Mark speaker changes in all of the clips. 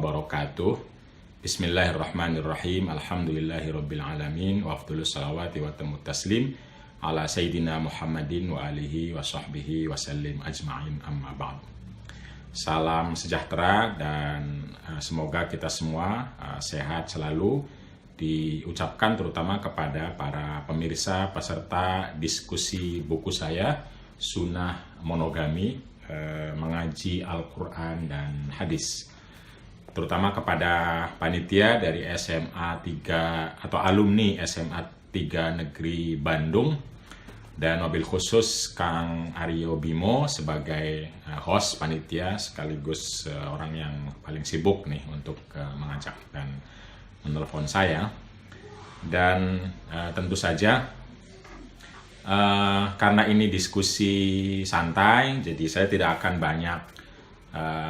Speaker 1: wabarakatuh. Bismillahirrahmanirrahim. Alhamdulillahirabbil alamin wa afdhalus salawati wa tammut taslim ala sayyidina Muhammadin wa alihi wa sahbihi wa sallim ajma'in, amma ba'd. Salam sejahtera dan semoga kita semua sehat selalu diucapkan terutama kepada para pemirsa peserta diskusi buku saya Sunnah Monogami, mengaji Al-Quran dan Hadis, terutama kepada panitia dari SMA 3 atau alumni SMA 3 Negeri Bandung, dan wabil khusus Kang Aryo Bimo sebagai host panitia sekaligus orang yang paling sibuk nih untuk mengajak dan menelpon saya. Dan tentu saja karena ini diskusi santai, jadi saya tidak akan banyak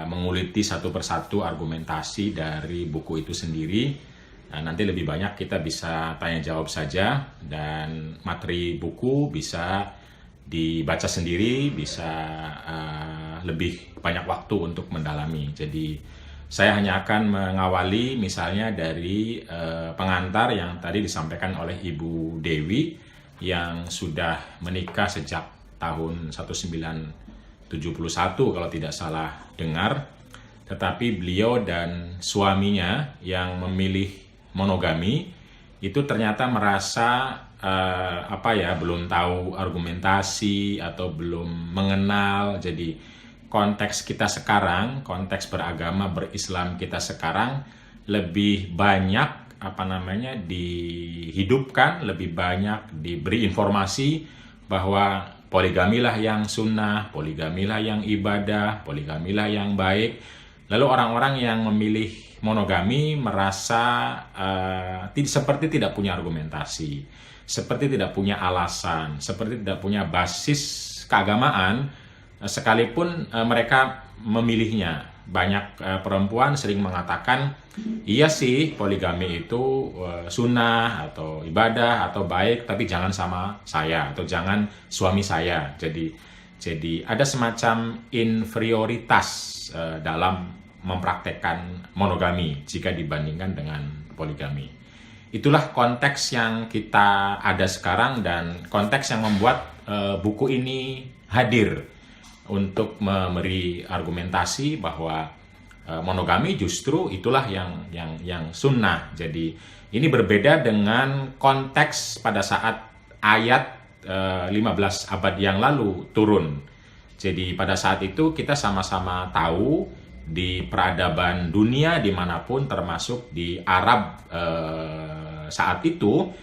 Speaker 1: menguliti satu persatu argumentasi dari buku itu sendiri. Nanti lebih banyak kita bisa tanya jawab saja, dan materi buku bisa dibaca sendiri, bisa lebih banyak waktu untuk mendalami. Jadi saya hanya akan mengawali misalnya dari pengantar yang tadi disampaikan oleh Ibu Dewi yang sudah menikah sejak tahun 1971 kalau tidak salah dengar, tetapi beliau dan suaminya yang memilih monogami itu ternyata merasa belum tahu argumentasi atau belum mengenal. Jadi konteks kita sekarang, konteks beragama berislam kita sekarang lebih banyak dihidupkan, lebih banyak diberi informasi bahwa poligamilah yang sunnah, poligamilah yang ibadah, poligamilah yang baik. Lalu orang-orang yang memilih monogami merasa seperti tidak punya argumentasi, seperti tidak punya alasan, seperti tidak punya basis keagamaan, sekalipun mereka memilihnya. Banyak perempuan sering mengatakan, iya sih poligami itu sunnah atau ibadah atau baik, tapi jangan sama saya atau jangan suami saya. Jadi ada semacam inferioritas dalam mempraktekkan monogami jika dibandingkan dengan poligami. Itulah konteks yang kita ada sekarang dan konteks yang membuat buku ini hadir untuk memberi argumentasi bahwa monogami justru itulah yang sunnah. Jadi ini berbeda dengan konteks pada saat ayat 15 abad yang lalu turun. Jadi pada saat itu kita sama-sama tahu di peradaban dunia dimanapun, termasuk di Arab saat itu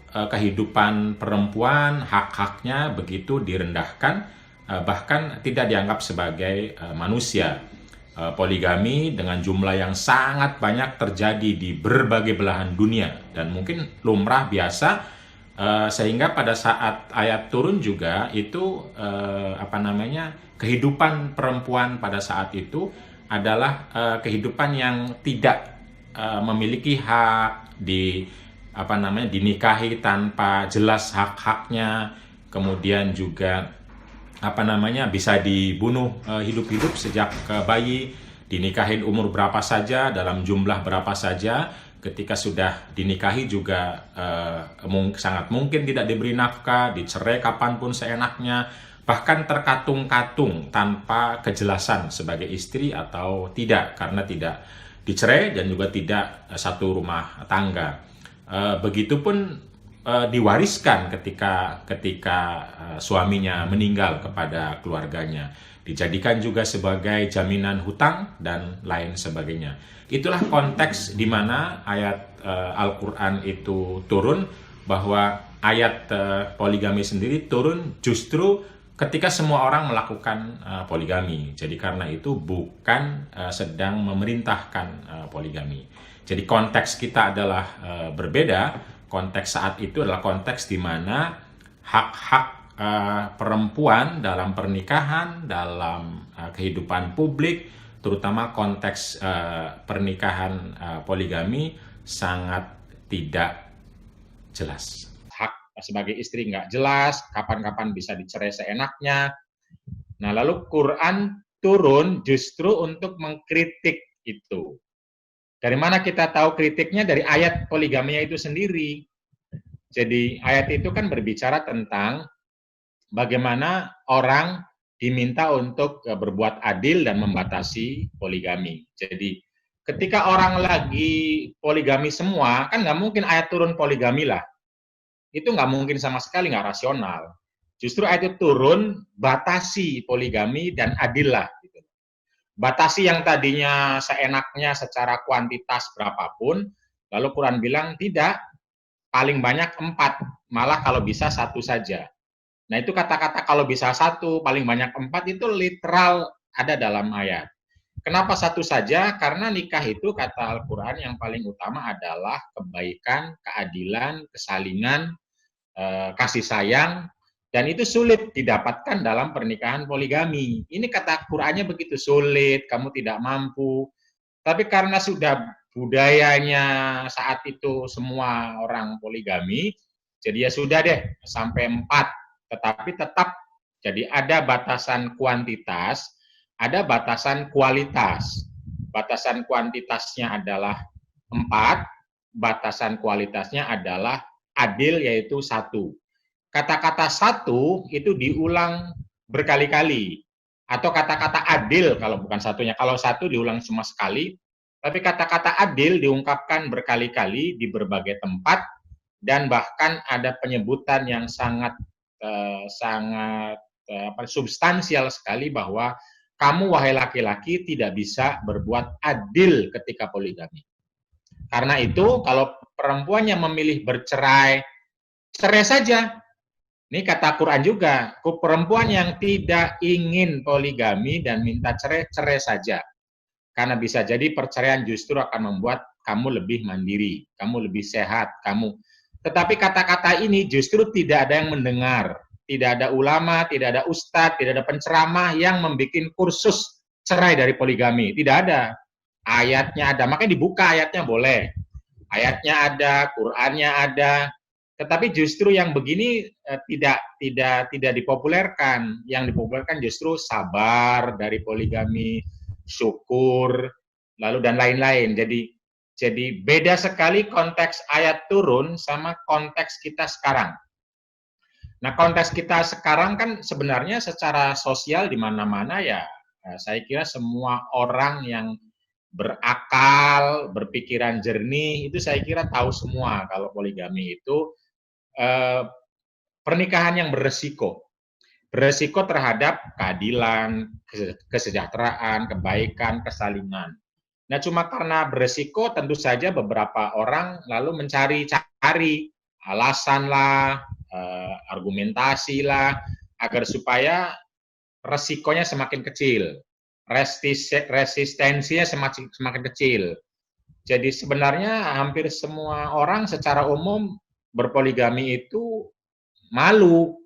Speaker 1: kehidupan perempuan, hak-haknya begitu direndahkan, bahkan tidak dianggap sebagai manusia. Poligami dengan jumlah yang sangat banyak terjadi di berbagai belahan dunia dan mungkin lumrah biasa, sehingga pada saat ayat turun juga itu kehidupan perempuan pada saat itu adalah kehidupan yang tidak memiliki hak dinikahi tanpa jelas hak-haknya, kemudian juga bisa dibunuh hidup-hidup sejak bayi, dinikahin umur berapa saja, dalam jumlah berapa saja. Ketika sudah dinikahi juga sangat mungkin tidak diberi nafkah, dicerai kapanpun seenaknya, bahkan terkatung-katung tanpa kejelasan sebagai istri atau tidak, karena tidak dicerai dan juga tidak satu rumah tangga. Begitupun diwariskan ketika suaminya meninggal kepada keluarganya, dijadikan juga sebagai jaminan hutang dan lain sebagainya. Itulah konteks di mana ayat Al-Quran itu turun, bahwa ayat poligami sendiri turun justru ketika semua orang melakukan poligami. Jadi karena itu bukan sedang memerintahkan poligami. Jadi konteks kita adalah berbeda. Konteks saat itu adalah konteks di mana hak-hak perempuan dalam pernikahan, dalam kehidupan publik, terutama konteks pernikahan poligami, sangat tidak jelas. Hak sebagai istri nggak jelas, kapan-kapan bisa dicerai seenaknya. Nah, lalu Quran turun justru untuk mengkritik Itu. Dari mana kita tahu kritiknya? Dari ayat poligaminya itu sendiri. Jadi ayat itu kan berbicara tentang bagaimana orang diminta untuk berbuat adil dan membatasi poligami. Jadi ketika orang lagi poligami semua, kan nggak mungkin ayat turun poligami lah. Itu nggak mungkin sama sekali, nggak rasional. Justru ayat itu turun, batasi poligami dan adil lah. Gitu. Batasi yang tadinya seenaknya secara kuantitas berapapun, lalu Quran bilang tidak, paling banyak 4, malah kalau bisa 1 saja. Nah itu kata-kata kalau bisa 1, paling banyak 4 itu literal ada dalam ayat. Kenapa 1 saja? Karena nikah itu kata Al-Quran yang paling utama adalah kebaikan, keadilan, kesalingan, kasih sayang, dan itu sulit didapatkan dalam pernikahan poligami. Ini kata Qurannya begitu, sulit, kamu tidak mampu. Tapi karena sudah budayanya saat itu semua orang poligami, jadi ya sudah deh sampai 4. Tetapi tetap jadi ada batasan kuantitas, ada batasan kualitas. Batasan kuantitasnya adalah 4, batasan kualitasnya adalah adil yaitu 1. Kata-kata 1 itu diulang berkali-kali. Atau kata-kata adil kalau bukan satunya. Kalau 1 diulang cuma sekali, tapi kata-kata adil diungkapkan berkali-kali di berbagai tempat dan bahkan ada penyebutan yang sangat substansial sekali bahwa kamu wahai laki-laki tidak bisa berbuat adil ketika poligami. Karena itu kalau perempuan yang memilih bercerai, cerai saja. Ini kata Quran juga, perempuan yang tidak ingin poligami dan minta cerai, cerai saja. Karena bisa jadi perceraian justru akan membuat kamu lebih mandiri, kamu lebih sehat, kamu. Tetapi kata-kata ini justru tidak ada yang mendengar. Tidak ada ulama, tidak ada ustadz, tidak ada penceramah yang membuat kursus cerai dari poligami. Tidak ada. Ayatnya ada, makanya dibuka ayatnya boleh. Ayatnya ada, Qurannya ada. Tetapi justru yang begini tidak dipopulerkan. Yang dipopulerkan justru sabar dari poligami, syukur, lalu dan lain-lain. Jadi beda sekali konteks ayat turun sama konteks kita sekarang. Nah, konteks kita sekarang kan sebenarnya secara sosial di mana-mana ya, saya kira semua orang yang berakal, berpikiran jernih, itu saya kira tahu semua kalau poligami itu pernikahan yang beresiko. Beresiko terhadap keadilan, kesejahteraan, kebaikan, kesalingan. Nah, cuma karena beresiko, tentu saja beberapa orang lalu mencari-cari alasan lah, argumentasi lah, agar supaya resikonya semakin kecil, resistensinya semakin kecil. Jadi sebenarnya hampir semua orang secara umum berpoligami itu malu.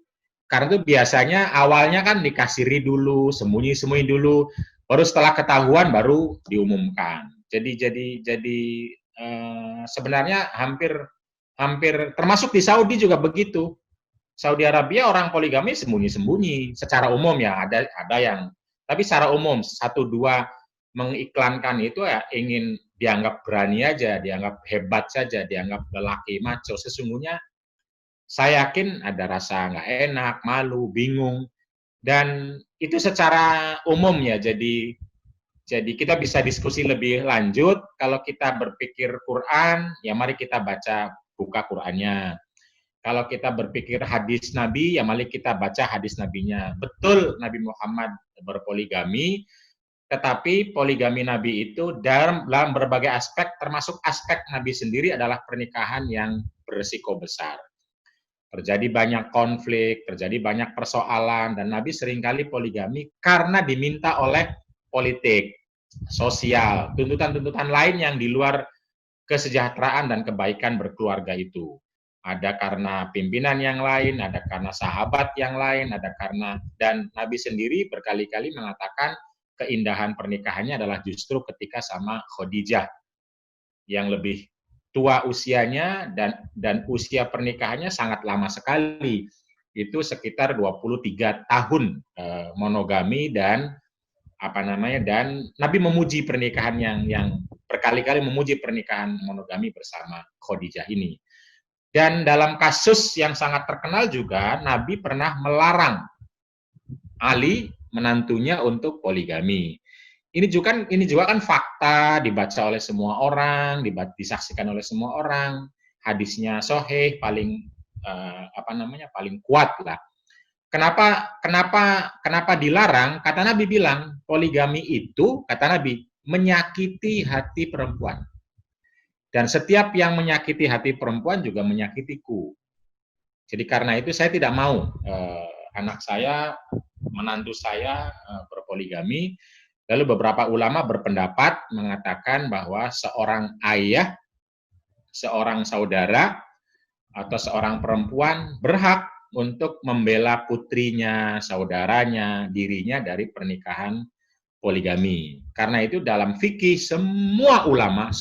Speaker 1: Karena itu biasanya awalnya kan dikasiri dulu, sembunyi-sembunyi dulu, baru setelah ketahuan baru diumumkan. Jadi sebenarnya hampir termasuk di Saudi juga begitu. Saudi Arabia orang poligami sembunyi-sembunyi secara umum ya, ada yang, tapi secara umum 1-2 mengiklankan itu ya ingin dianggap berani aja, dianggap hebat saja, dianggap lelaki maco. Sesungguhnya saya yakin ada rasa nggak enak, malu, bingung, dan itu secara umum ya. Jadi kita bisa diskusi lebih lanjut. Kalau kita berpikir Quran, ya mari kita buka Qurannya. Kalau kita berpikir hadis Nabi, ya mari kita baca hadis Nabinya. Betul Nabi Muhammad berpoligami, tetapi poligami Nabi itu dalam berbagai aspek, termasuk aspek Nabi sendiri adalah pernikahan yang berisiko besar. Terjadi banyak konflik, terjadi banyak persoalan, dan Nabi seringkali poligami karena diminta oleh politik, sosial, tuntutan-tuntutan lain yang di luar kesejahteraan dan kebaikan berkeluarga itu. Ada karena pimpinan yang lain, ada karena sahabat yang lain, ada karena, dan Nabi sendiri berkali-kali mengatakan keindahan pernikahannya adalah justru ketika sama Khadijah yang lebih tua usianya dan usia pernikahannya sangat lama sekali. Itu sekitar 23 tahun monogami dan apa namanya, dan Nabi memuji pernikahan yang berkali-kali memuji pernikahan monogami bersama Khadijah ini. Dan dalam kasus yang sangat terkenal juga, Nabi pernah melarang Ali menantunya untuk poligami. Ini juga kan fakta, dibaca oleh semua orang, disaksikan oleh semua orang. Hadisnya sahih, paling paling kuat lah. Kenapa dilarang? Kata Nabi bilang, poligami itu, kata Nabi, menyakiti hati perempuan. Dan setiap yang menyakiti hati perempuan juga menyakitiku. Jadi karena itu saya tidak mau anak saya, menantu saya berpoligami. Lalu beberapa ulama berpendapat mengatakan bahwa seorang ayah, seorang saudara, atau seorang perempuan berhak untuk membela putrinya, saudaranya, dirinya dari pernikahan poligami. Karena itu dalam fikih semua ulama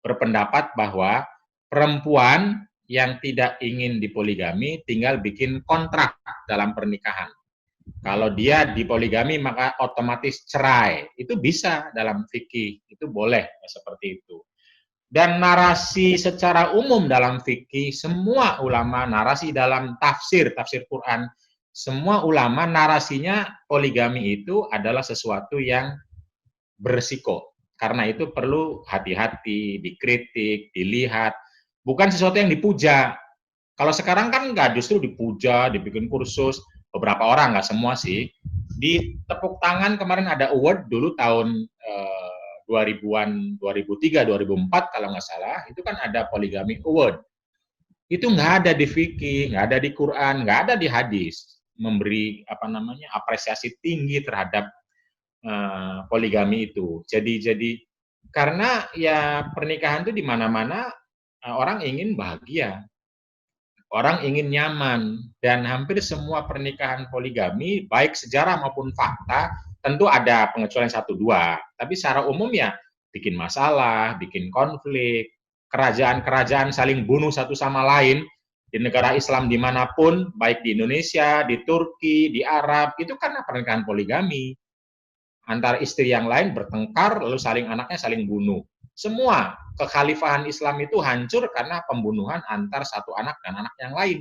Speaker 1: berpendapat bahwa perempuan yang tidak ingin dipoligami tinggal bikin kontrak dalam pernikahan. Kalau dia dipoligami maka otomatis cerai. Itu bisa dalam fikih, itu boleh seperti itu. Dan narasi secara umum dalam fikih, semua ulama, narasi dalam tafsir Quran, semua ulama narasinya poligami itu adalah sesuatu yang berisiko. Karena itu perlu hati-hati, dikritik, dilihat. Bukan sesuatu yang dipuja. Kalau sekarang kan nggak, justru dipuja, dibikin kursus. Beberapa orang, nggak semua sih. Di tepuk tangan kemarin ada award dulu tahun 2000-an, 2003, 2004 kalau nggak salah, itu kan ada poligami award. Itu nggak ada di fikih, nggak ada di Quran, nggak ada di hadis. Memberi apresiasi tinggi terhadap poligami itu. Jadi karena ya pernikahan itu di mana-mana orang ingin bahagia, orang ingin nyaman, dan hampir semua pernikahan poligami baik sejarah maupun fakta tentu ada pengecualian 1-2, tapi secara umum ya bikin masalah, bikin konflik, kerajaan-kerajaan saling bunuh satu sama lain di negara Islam dimanapun, baik di Indonesia, di Turki, di Arab, itu karena pernikahan poligami. Antara istri yang lain bertengkar, lalu anaknya saling bunuh. Semua kekhalifahan Islam itu hancur karena pembunuhan antar satu anak dan anak yang lain.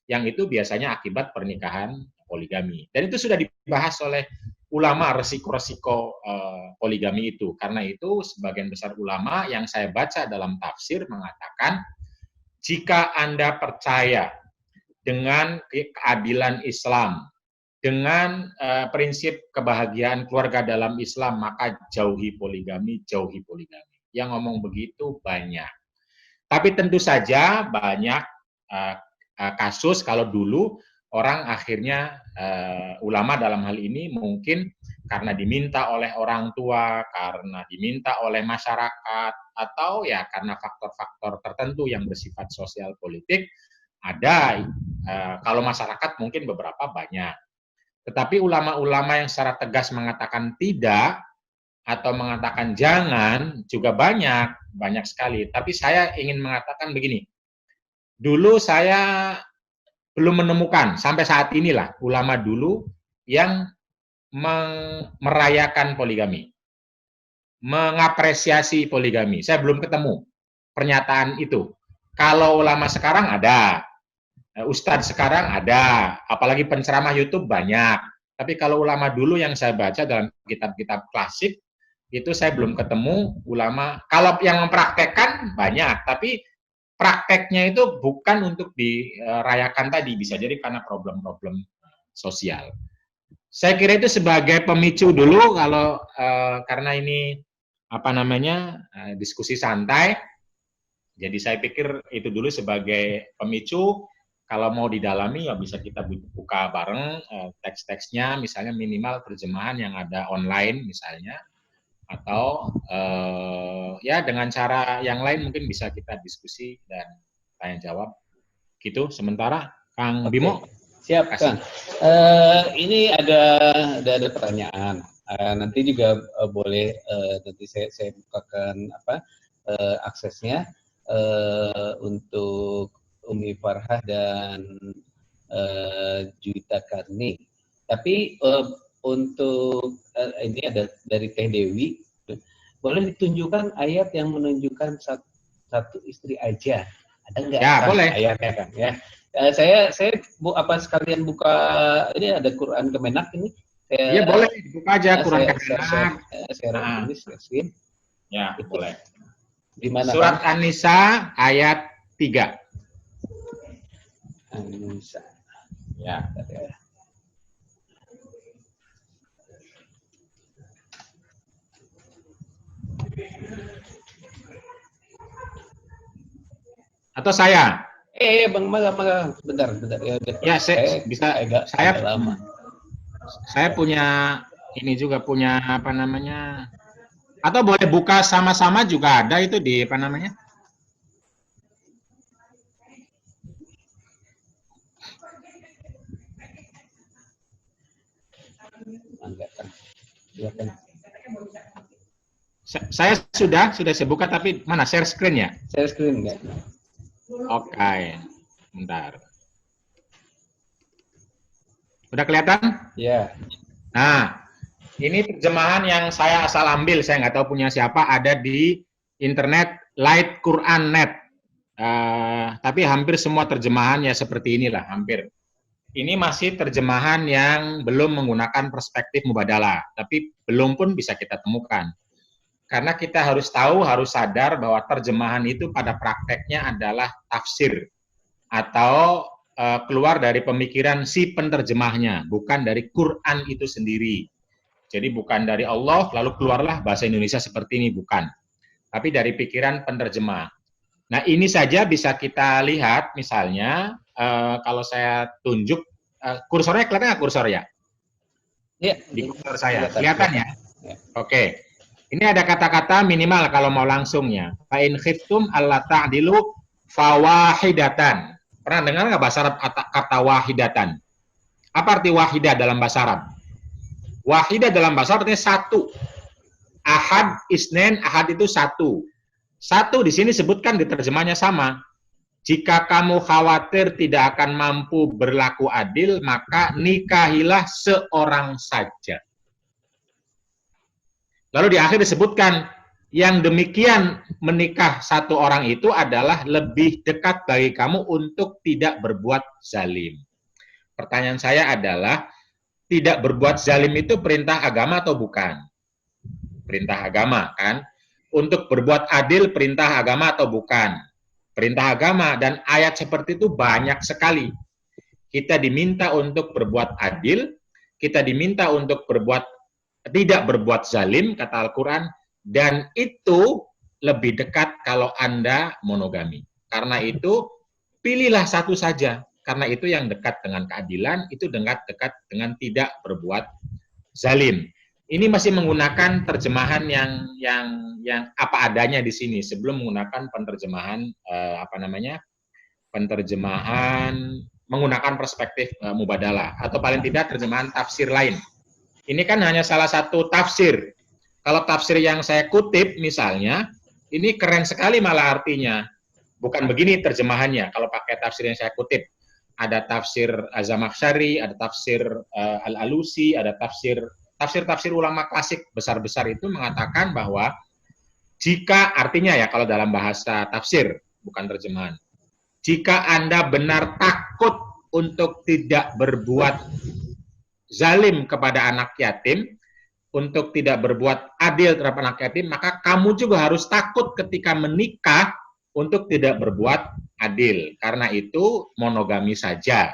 Speaker 1: Yang itu biasanya akibat pernikahan poligami. Dan itu sudah dibahas oleh ulama resiko-resiko poligami itu. Karena itu sebagian besar ulama yang saya baca dalam tafsir mengatakan, jika Anda percaya dengan keadilan Islam, dengan prinsip kebahagiaan keluarga dalam Islam, maka jauhi poligami, jauhi poligami. Yang ngomong begitu banyak. Tapi tentu saja banyak kasus kalau dulu orang akhirnya ulama dalam hal ini mungkin karena diminta oleh orang tua, karena diminta oleh masyarakat, atau ya karena faktor-faktor tertentu yang bersifat sosial politik, ada kalau masyarakat mungkin beberapa banyak. Tetapi ulama-ulama yang secara tegas mengatakan tidak atau mengatakan jangan juga banyak sekali. Tapi saya ingin mengatakan begini, dulu saya belum menemukan sampai saat inilah ulama dulu yang merayakan poligami, mengapresiasi poligami. Saya belum ketemu pernyataan itu. Kalau ulama sekarang ada, Ustadz sekarang ada, apalagi penceramah YouTube banyak. Tapi kalau ulama dulu yang saya baca dalam kitab-kitab klasik, itu saya belum ketemu ulama. Kalau yang mempraktekkan banyak, tapi prakteknya itu bukan untuk dirayakan tadi, bisa jadi karena problem-problem sosial. Saya kira itu sebagai pemicu dulu, kalau karena ini diskusi santai. Jadi saya pikir itu dulu sebagai pemicu. Kalau mau didalami ya bisa kita buka bareng teks-teksnya, misalnya minimal terjemahan yang ada online misalnya, atau ya dengan cara yang lain mungkin bisa kita diskusi dan tanya jawab gitu. Sementara Kang Bimo.
Speaker 2: Siap Kang. Ini ada pertanyaan. Nanti juga boleh nanti saya bukakan aksesnya untuk Umi Farhah dan Juwita Karni. Tapi untuk ini ada dari Teh Dewi, boleh ditunjukkan ayat yang menunjukkan satu istri aja. Ada nggak?
Speaker 1: Ya,
Speaker 2: Kang,
Speaker 1: boleh.
Speaker 2: ayatnya Kang ya? Saya sekalian buka ini ada Quran Kemenak ini.
Speaker 1: Iya, boleh dibuka aja Quran
Speaker 2: Saya
Speaker 1: Kemenak.
Speaker 2: tulis ya, screen.
Speaker 1: Ya,
Speaker 2: Itu.
Speaker 1: boleh.
Speaker 2: Di mana
Speaker 1: Surat
Speaker 2: Kang?
Speaker 1: An-Nisa ayat 3.
Speaker 2: An-Nisa.
Speaker 1: Ya.
Speaker 2: Atau saya? Bang, bentar.
Speaker 1: Ya, saya bisa.
Speaker 2: Agak lama.
Speaker 1: Saya punya ini juga punya apa namanya? Atau boleh buka sama-sama juga ada itu di apa namanya? Saya sudah saya buka, tapi mana share screen ya?
Speaker 2: Share screen enggak?
Speaker 1: Oke, bentar. Udah kelihatan?
Speaker 2: Ya.
Speaker 1: Nah, ini terjemahan yang saya asal ambil, saya nggak tahu punya siapa, ada di internet Light Quran Net. Tapi hampir semua terjemahan ya seperti inilah, hampir. Ini masih terjemahan yang belum menggunakan perspektif mubadalah, tapi belum pun bisa kita temukan. Karena kita harus tahu, harus sadar bahwa terjemahan itu pada prakteknya adalah tafsir atau keluar dari pemikiran si penerjemahnya, bukan dari Quran itu sendiri. Jadi bukan dari Allah, lalu keluarlah bahasa Indonesia seperti ini, bukan. Tapi dari pikiran penerjemah. Nah, ini saja bisa kita lihat, misalnya, kalau saya tunjuk, kursornya kelihatan nggak kursor ya?
Speaker 2: Iya.
Speaker 1: Di kursor saya, kelihatan ya? Oke. Ini ada kata-kata minimal kalau mau langsungnya. Fa'in khiftum alla ta'dilu fawahidatan. Pernah dengar nggak bahasa Arab kata wahidatan? Apa arti wahidah dalam bahasa Arab? Wahidah dalam bahasa Arab artinya satu. Ahad, isnen, ahad itu satu. Satu di sini sebutkan di terjemahnya sama. Jika kamu khawatir tidak akan mampu berlaku adil, maka nikahilah seorang saja. Lalu di akhir disebutkan, yang demikian menikah satu orang itu adalah lebih dekat bagi kamu untuk tidak berbuat zalim. Pertanyaan saya adalah, tidak berbuat zalim itu perintah agama atau bukan? Perintah agama, kan? Untuk berbuat adil perintah agama atau bukan? Perintah agama, dan ayat seperti itu banyak sekali. Kita diminta untuk berbuat adil, kita diminta untuk tidak berbuat zalim, kata Al-Quran, dan itu lebih dekat kalau Anda monogami. Karena itu, pilihlah satu saja. Karena itu yang dekat dengan keadilan, itu dekat dengan tidak berbuat zalim. Ini masih menggunakan terjemahan yang apa adanya di sini, sebelum menggunakan penerjemahan, penerjemahan menggunakan perspektif mubadalah, atau paling tidak terjemahan tafsir lain. Ini kan hanya salah satu tafsir. Kalau tafsir yang saya kutip misalnya, ini keren sekali malah artinya. Bukan begini terjemahannya kalau pakai tafsir yang saya kutip. Ada tafsir Az-Zamakhsyari, ada tafsir Al-Alusi, ada tafsir ulama klasik besar-besar itu mengatakan bahwa jika, artinya ya kalau dalam bahasa tafsir, bukan terjemahan. Jika Anda benar takut untuk tidak berbuat zalim kepada anak yatim, untuk tidak berbuat adil terhadap anak yatim, maka kamu juga harus takut ketika menikah untuk tidak berbuat adil. Karena itu monogami saja.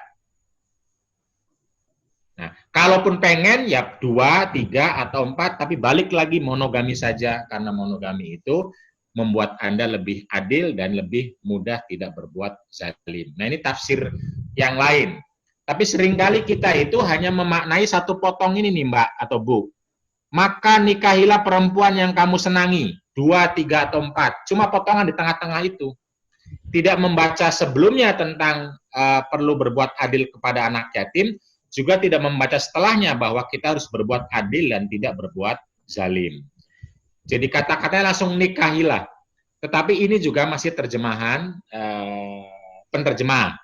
Speaker 1: Nah, kalaupun pengen ya 2, 3, atau 4, tapi balik lagi monogami saja, karena monogami itu membuat Anda lebih adil dan lebih mudah tidak berbuat zalim. Nah, ini tafsir yang lain. Tapi seringkali kita itu hanya memaknai satu potong ini nih Mbak atau Bu. Maka nikahilah perempuan yang kamu senangi. 2, 3, atau 4. Cuma potongan di tengah-tengah itu. Tidak membaca sebelumnya tentang perlu berbuat adil kepada anak yatim. Juga tidak membaca setelahnya bahwa kita harus berbuat adil dan tidak berbuat zalim. Jadi kata-katanya langsung nikahilah. Tetapi ini juga masih terjemahan penerjemah.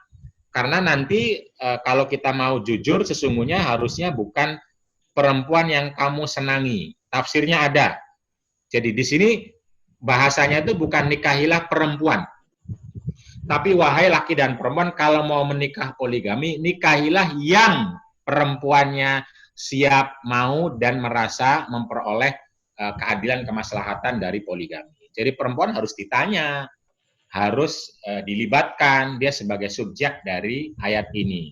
Speaker 1: Karena nanti kalau kita mau jujur sesungguhnya harusnya bukan perempuan yang kamu senangi. Tafsirnya ada. Jadi di sini bahasanya itu bukan nikahilah perempuan. Tapi wahai laki dan perempuan, kalau mau menikah poligami, nikahilah yang perempuannya siap mau dan merasa memperoleh keadilan kemaslahatan dari poligami. Jadi perempuan harus ditanya, harus dilibatkan dia sebagai subjek dari ayat ini.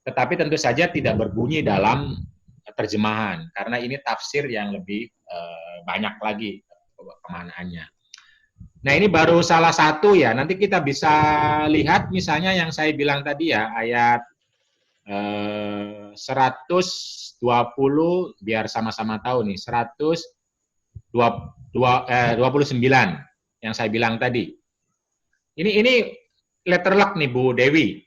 Speaker 1: Tetapi tentu saja tidak berbunyi dalam terjemahan, karena ini tafsir yang lebih banyak lagi kemanaannya. Nah ini baru salah satu ya, nanti kita bisa lihat misalnya yang saya bilang tadi ya, ayat 120, biar sama-sama tahu nih, 129 yang saya bilang tadi. Ini letter luck nih Bu Dewi.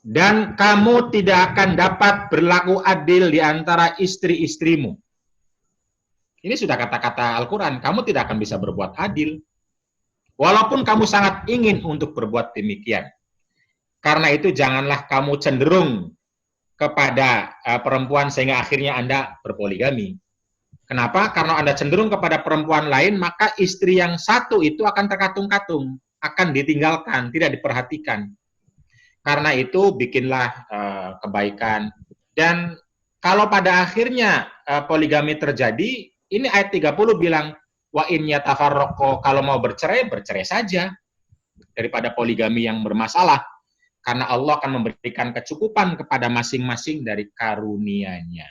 Speaker 1: Dan kamu tidak akan dapat berlaku adil di antara istri-istrimu. Ini sudah kata-kata Al-Quran, kamu tidak akan bisa berbuat adil. Walaupun kamu sangat ingin untuk berbuat demikian. Karena itu janganlah kamu cenderung kepada perempuan sehingga akhirnya Anda berpoligami. Kenapa? Karena Anda cenderung kepada perempuan lain, maka istri yang satu itu akan terkatung-katung, akan ditinggalkan, tidak diperhatikan. Karena itu bikinlah kebaikan. Dan kalau pada akhirnya poligami terjadi, ini ayat 30 bilang, wa in yatafarraqo, kalau mau bercerai, bercerai saja. Daripada poligami yang bermasalah. Karena Allah akan memberikan kecukupan kepada masing-masing dari karunia-Nya.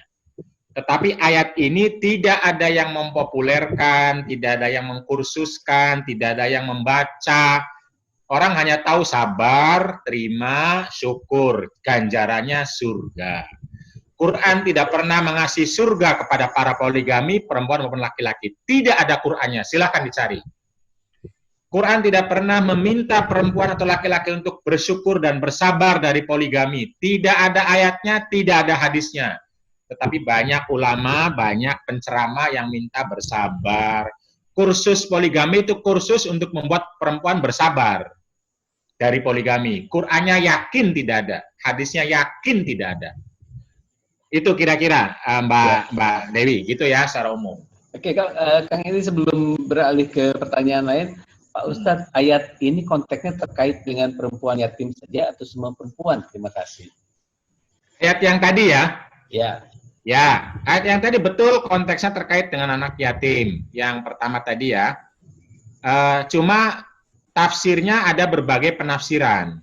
Speaker 1: Tetapi ayat ini tidak ada yang mempopulerkan, tidak ada yang mengkursuskan, tidak ada yang membaca. Orang hanya tahu sabar, terima, syukur, ganjarannya surga. Quran tidak pernah mengasih surga kepada para poligami, perempuan maupun laki-laki. Tidak ada Qurannya, silakan dicari. Quran tidak pernah meminta perempuan atau laki-laki untuk bersyukur dan bersabar dari poligami. Tidak ada ayatnya, tidak ada hadisnya. Tetapi banyak ulama, banyak penceramah yang minta bersabar. Kursus poligami itu kursus untuk membuat perempuan bersabar dari poligami. Qurannya yakin tidak ada, hadisnya yakin tidak ada. Itu kira-kira Mbak Dewi, gitu ya secara umum.
Speaker 2: Oke, Kang ini sebelum beralih ke pertanyaan lain, Pak Ustadz, ayat ini konteksnya terkait dengan perempuan yatim saja atau semua perempuan? Terima kasih.
Speaker 1: Ayat yang tadi ya?
Speaker 2: Ya.
Speaker 1: Ya, ayat yang tadi betul konteksnya terkait dengan anak yatim. Yang pertama tadi ya. Cuma tafsirnya ada berbagai penafsiran.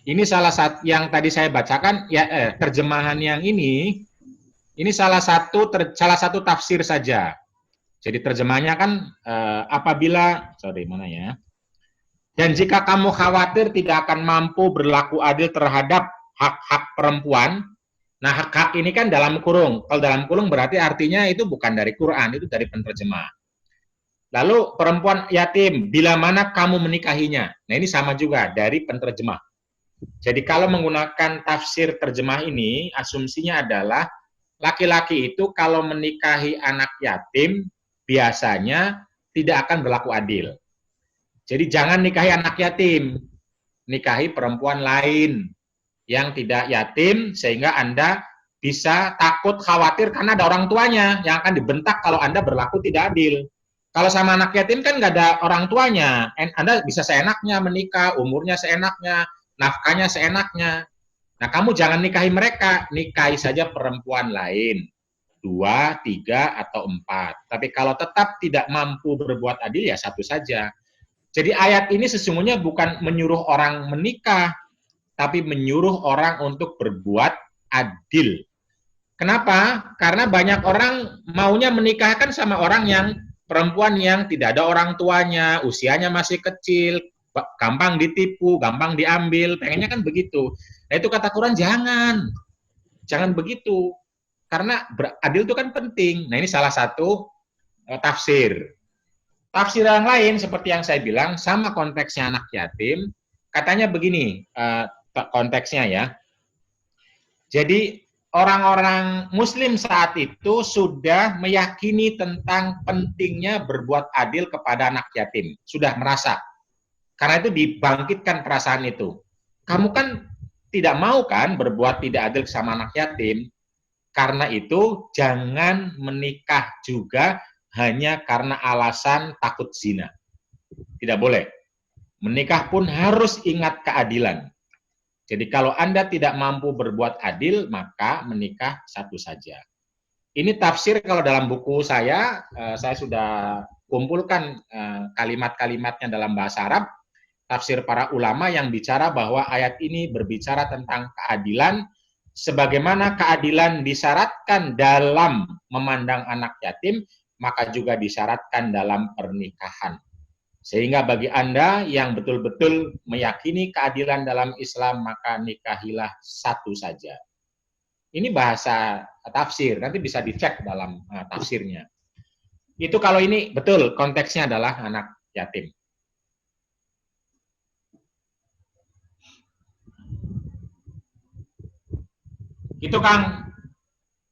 Speaker 1: Ini salah satu yang tadi saya bacakan ya, terjemahan yang ini salah satu tafsir saja. Jadi terjemahnya kan dan jika kamu khawatir tidak akan mampu berlaku adil terhadap hak-hak perempuan. Nah, hak-hak ini kan dalam kurung. Kalau dalam kurung berarti artinya itu bukan dari Quran, itu dari penerjemah. Lalu perempuan yatim, bila mana kamu menikahinya? Nah, ini sama juga dari penerjemah. Jadi kalau menggunakan tafsir terjemah ini, asumsinya adalah laki-laki itu kalau menikahi anak yatim, biasanya tidak akan berlaku adil. Jadi jangan nikahi anak yatim, nikahi perempuan lain yang tidak yatim, sehingga Anda bisa takut, khawatir karena ada orang tuanya yang akan dibentak kalau Anda berlaku tidak adil. Kalau sama anak yatim kan nggak ada orang tuanya, Anda bisa seenaknya menikah, umurnya seenaknya, nafkahnya seenaknya. Nah, kamu jangan nikahi mereka, nikahi saja perempuan lain. 2, 3, atau 4. Tapi kalau tetap tidak mampu berbuat adil, ya satu saja. Jadi ayat ini sesungguhnya bukan menyuruh orang menikah, tapi menyuruh orang untuk berbuat adil. Kenapa? Karena banyak orang maunya menikahkan sama orang yang perempuan yang tidak ada orang tuanya, usianya masih kecil, gampang ditipu, gampang diambil, pengennya kan begitu. Nah itu kata Quran, jangan begitu. Karena adil itu kan penting. Nah ini salah satu tafsir. Tafsir yang lain seperti yang saya bilang, sama konteksnya anak yatim, katanya begini konteksnya ya. Jadi orang-orang muslim saat itu sudah meyakini tentang pentingnya berbuat adil kepada anak yatim. Sudah merasa. Karena itu dibangkitkan perasaan itu. Kamu kan tidak mau kan berbuat tidak adil sama anak yatim. Karena itu jangan menikah juga hanya karena alasan takut zina. Tidak boleh. Menikah pun harus ingat keadilan. Jadi kalau Anda tidak mampu berbuat adil, maka menikah satu saja. Ini tafsir kalau dalam buku saya sudah kumpulkan kalimat-kalimatnya dalam bahasa Arab, tafsir para ulama yang bicara bahwa ayat ini berbicara tentang keadilan, sebagaimana keadilan disyaratkan dalam memandang anak yatim, maka juga disyaratkan dalam pernikahan. Sehingga bagi Anda yang betul-betul meyakini keadilan dalam Islam, maka nikahilah satu saja. Ini bahasa tafsir, nanti bisa dicek dalam tafsirnya. Itu kalau ini betul konteksnya adalah anak yatim. Itu Kang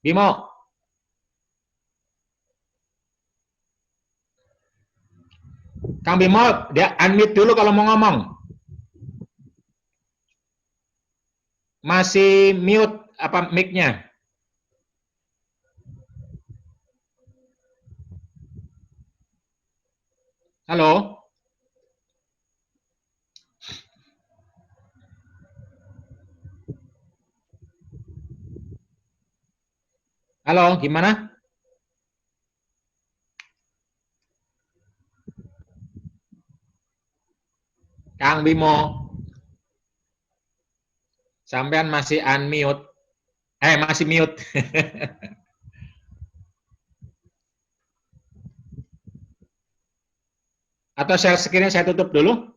Speaker 1: Bimo. Kang Bimo, dia unmute dulu kalau mau ngomong. Masih mute apa mic-nya? Halo? Halo, gimana? Kang Bimo. Sampean masih unmute. Masih mute. Atau share screen-nya saya tutup dulu?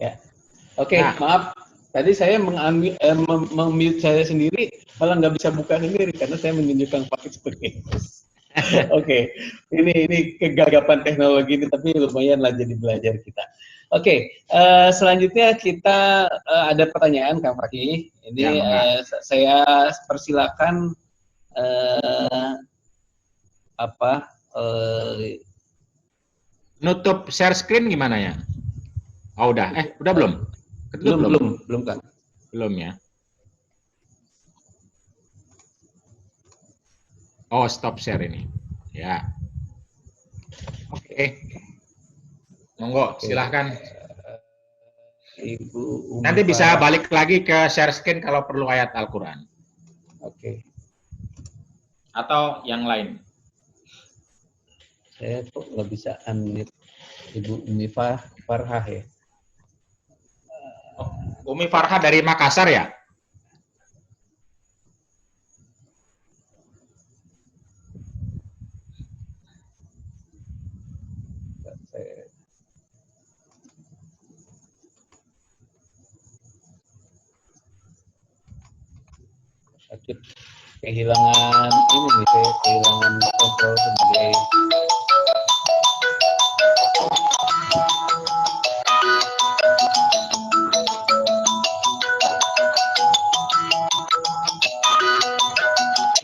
Speaker 2: Ya. Oke, maaf. Tadi saya mem-mute saya sendiri, malah nggak bisa buka sendiri karena saya menunjukkan pakai seperti itu. Oke, ini kegagapan teknologi ini, tapi lumayan lah jadi belajar kita. Oke, selanjutnya kita ada pertanyaan Kang Fakih. Ini saya persilakan
Speaker 1: nutup share screen gimana ya? Oh udah, udah belum?
Speaker 2: Belum kan?
Speaker 1: Belum ya. Oh, stop share ini. Ya. Oke. Monggo, silahkan.
Speaker 2: Ibu Umi
Speaker 1: Nanti bisa
Speaker 2: Farah.
Speaker 1: balik lagi ke share screen kalau perlu ayat Al-Quran.
Speaker 2: Oke.
Speaker 1: Atau yang lain.
Speaker 2: Saya kok nggak bisa unmute Ibu Umi Farah ya?
Speaker 1: Umi Farha dari Makassar ya?
Speaker 2: Sakit kehilangan ini nih, saya kehilangan kontrol sebagai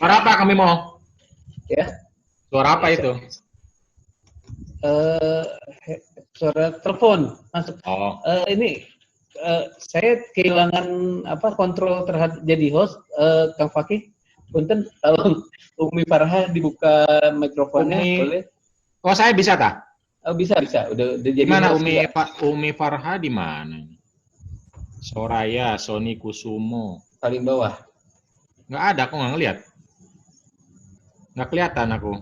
Speaker 1: Suara apa kami mau?
Speaker 2: ya.
Speaker 1: Suara apa itu?
Speaker 2: Suara telepon masuk.
Speaker 1: Oh.
Speaker 2: Ini saya kehilangan kontrol terhadap jadi host. Kang Fakih, punten tolong Umi Farha dibuka mikrofonnya boleh?
Speaker 1: Oh, saya bisa tak?
Speaker 2: Oh, bisa. Udah jadi.
Speaker 1: Mana Umi Farha di mana? Soraya, Sony Kusumo.
Speaker 2: Paling bawah.
Speaker 1: Nggak ada, aku nggak ngeliat. Nggak kelihatan aku.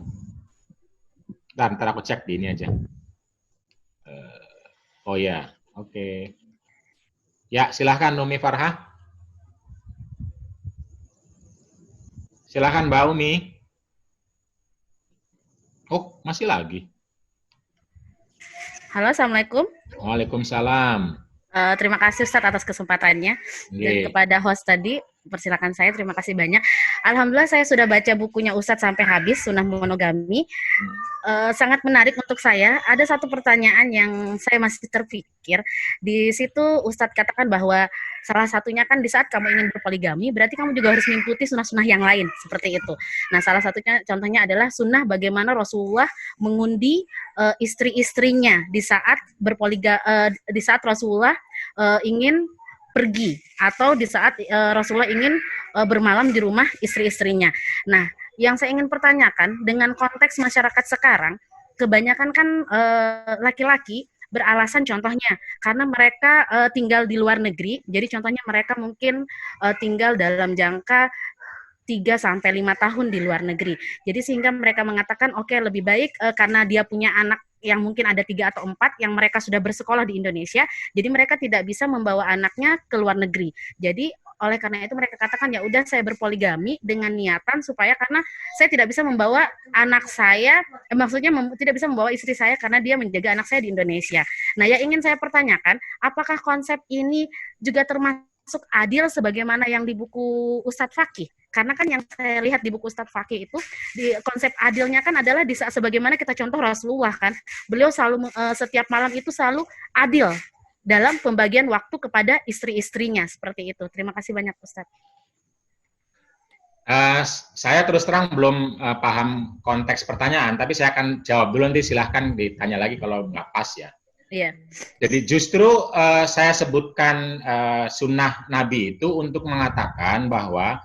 Speaker 1: Ntar aku cek di ini aja. Oh ya, oke. Ya, silahkan Umi Farha. Silahkan Mbak Umi. Oh, masih lagi.
Speaker 3: Halo, Assalamualaikum.
Speaker 1: Waalaikumsalam.
Speaker 3: Terima kasih Ustadz atas kesempatannya. Dan kepada host tadi, persilakan saya, terima kasih banyak. Alhamdulillah saya sudah baca bukunya Ustadz sampai habis, Sunnah Monogami. Sangat menarik untuk saya. Ada satu pertanyaan yang saya masih terpikir. Di situ Ustadz katakan bahwa salah satunya kan di saat kamu ingin berpoligami, berarti kamu juga harus mengikuti sunnah-sunnah yang lain, seperti itu. Nah, salah satunya contohnya adalah sunnah bagaimana Rasulullah mengundi istri-istrinya di saat di saat Rasulullah ingin pergi atau di saat Rasulullah ingin bermalam di rumah istri-istrinya. Nah, yang saya ingin pertanyakan dengan konteks masyarakat sekarang, kebanyakan kan laki-laki beralasan contohnya karena mereka tinggal di luar negeri. Jadi contohnya mereka mungkin tinggal dalam jangka 3 sampai 5 tahun di luar negeri. Jadi sehingga mereka mengatakan oke, lebih baik karena dia punya anak yang mungkin ada 3 atau 4 yang mereka sudah bersekolah di Indonesia, jadi mereka tidak bisa membawa anaknya ke luar negeri. Jadi oleh karena itu mereka katakan ya udah saya berpoligami dengan niatan supaya karena saya tidak bisa membawa anak saya, maksudnya tidak bisa membawa istri saya karena dia menjaga anak saya di Indonesia. Nah, yang ingin saya pertanyakan, apakah konsep ini juga termasuk adil sebagaimana yang di buku Ustadz Fakih? Karena kan yang saya lihat di buku Ustadz Fakih itu, di konsep adilnya kan adalah di saat sebagaimana kita contoh Rasulullah kan, beliau selalu setiap malam itu selalu adil dalam pembagian waktu kepada istri-istrinya, seperti itu. Terima kasih banyak Ustadz.
Speaker 1: Saya terus terang belum paham konteks pertanyaan, tapi saya akan jawab dulu, nanti silahkan ditanya lagi kalau nggak pas ya.
Speaker 3: Iya.
Speaker 1: Jadi justru saya sebutkan sunnah Nabi itu untuk mengatakan bahwa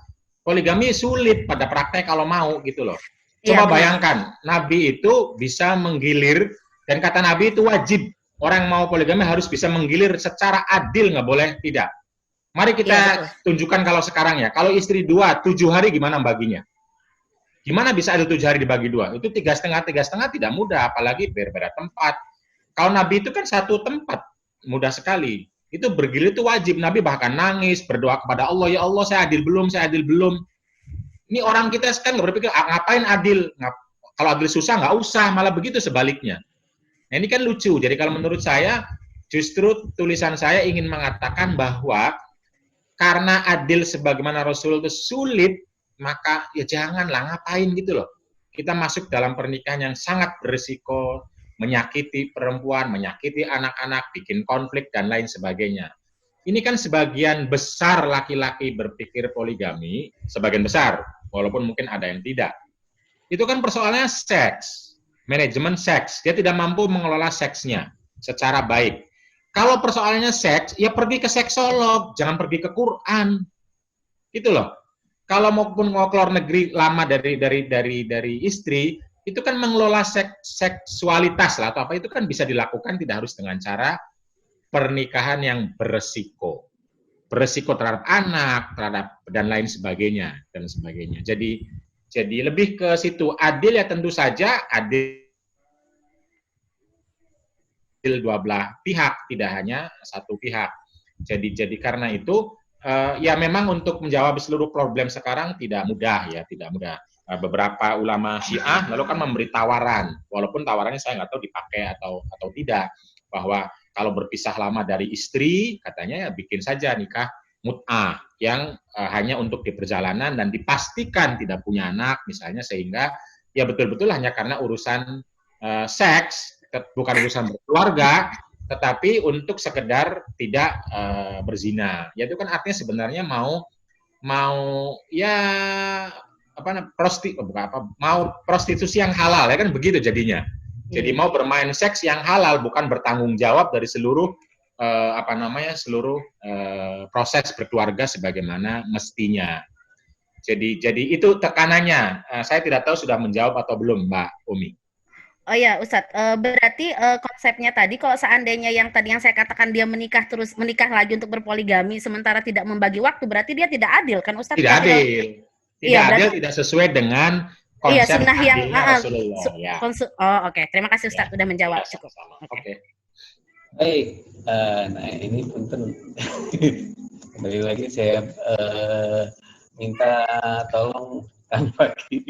Speaker 1: poligami sulit pada praktek kalau mau gitu loh. Coba bayangkan, Nabi itu bisa menggilir, dan kata Nabi itu wajib. Orang yang mau poligami harus bisa menggilir secara adil, nggak boleh tidak. Mari kita tunjukkan kalau sekarang ya, kalau istri 2, 7 hari gimana baginya? Gimana bisa ada 7 hari dibagi 2? Itu 3,5 tidak mudah, apalagi berbeda tempat. Kalau Nabi itu kan satu tempat, mudah sekali. Itu bergilir itu wajib. Nabi bahkan nangis, berdoa kepada Allah, ya Allah saya adil belum, saya adil belum. Ini orang kita sekarang nggak berpikir, ngapain adil? Kalau adil susah, nggak usah, malah begitu sebaliknya. Nah, ini kan lucu. Jadi kalau menurut saya, justru tulisan saya ingin mengatakan bahwa karena adil sebagaimana Rasul itu sulit, maka ya janganlah, ngapain gitu loh. Kita masuk dalam pernikahan yang sangat berisiko, menyakiti perempuan, menyakiti anak-anak, bikin konflik, dan lain sebagainya. Ini kan sebagian besar laki-laki berpikir poligami, sebagian besar, walaupun mungkin ada yang tidak. Itu kan persoalannya seks, manajemen seks. Dia tidak mampu mengelola seksnya secara baik. Kalau persoalannya seks, ya pergi ke seksolog, jangan pergi ke Quran. Gitu loh. Kalau mau keluar negeri lama dari istri, itu kan mengelola seksualitas lah atau apa, itu kan bisa dilakukan, tidak harus dengan cara pernikahan yang beresiko terhadap anak, terhadap dan lain sebagainya dan sebagainya. Jadi lebih ke situ. Adil ya tentu saja adil dua belah pihak, tidak hanya satu pihak. Jadi karena itu ya memang untuk menjawab seluruh problem sekarang tidak mudah ya, tidak mudah. Beberapa ulama Syiah lalu kan memberi tawaran, walaupun tawarannya saya nggak tahu dipakai atau tidak, bahwa kalau berpisah lama dari istri, katanya ya bikin saja nikah mut'ah yang hanya untuk di perjalanan dan dipastikan tidak punya anak misalnya, sehingga ya betul-betul hanya karena urusan seks, bukan urusan berkeluarga, tetapi untuk sekedar tidak berzina. Ya itu kan artinya sebenarnya mau ya mau prostitusi yang halal ya kan, begitu jadinya. Jadi mau bermain seks yang halal, bukan bertanggung jawab dari seluruh seluruh proses berkeluarga sebagaimana mestinya. Jadi itu tekanannya. Saya tidak tahu sudah menjawab atau belum, Mbak Umi.
Speaker 3: Oh ya, Ustadz, berarti konsepnya tadi kalau seandainya yang tadi yang saya katakan dia menikah lagi untuk berpoligami sementara tidak membagi waktu, berarti dia tidak adil kan, Ustadz?
Speaker 1: Tidak adil. Tidak adil, tidak sesuai dengan konsep
Speaker 3: sunnah yang
Speaker 1: Rasulullah. Ya.
Speaker 3: Oke. Terima kasih Ustadz sudah menjawab. Cukup.
Speaker 2: Oke. Baik, nah ini punten kembali lagi saya minta tolong Kang Fakih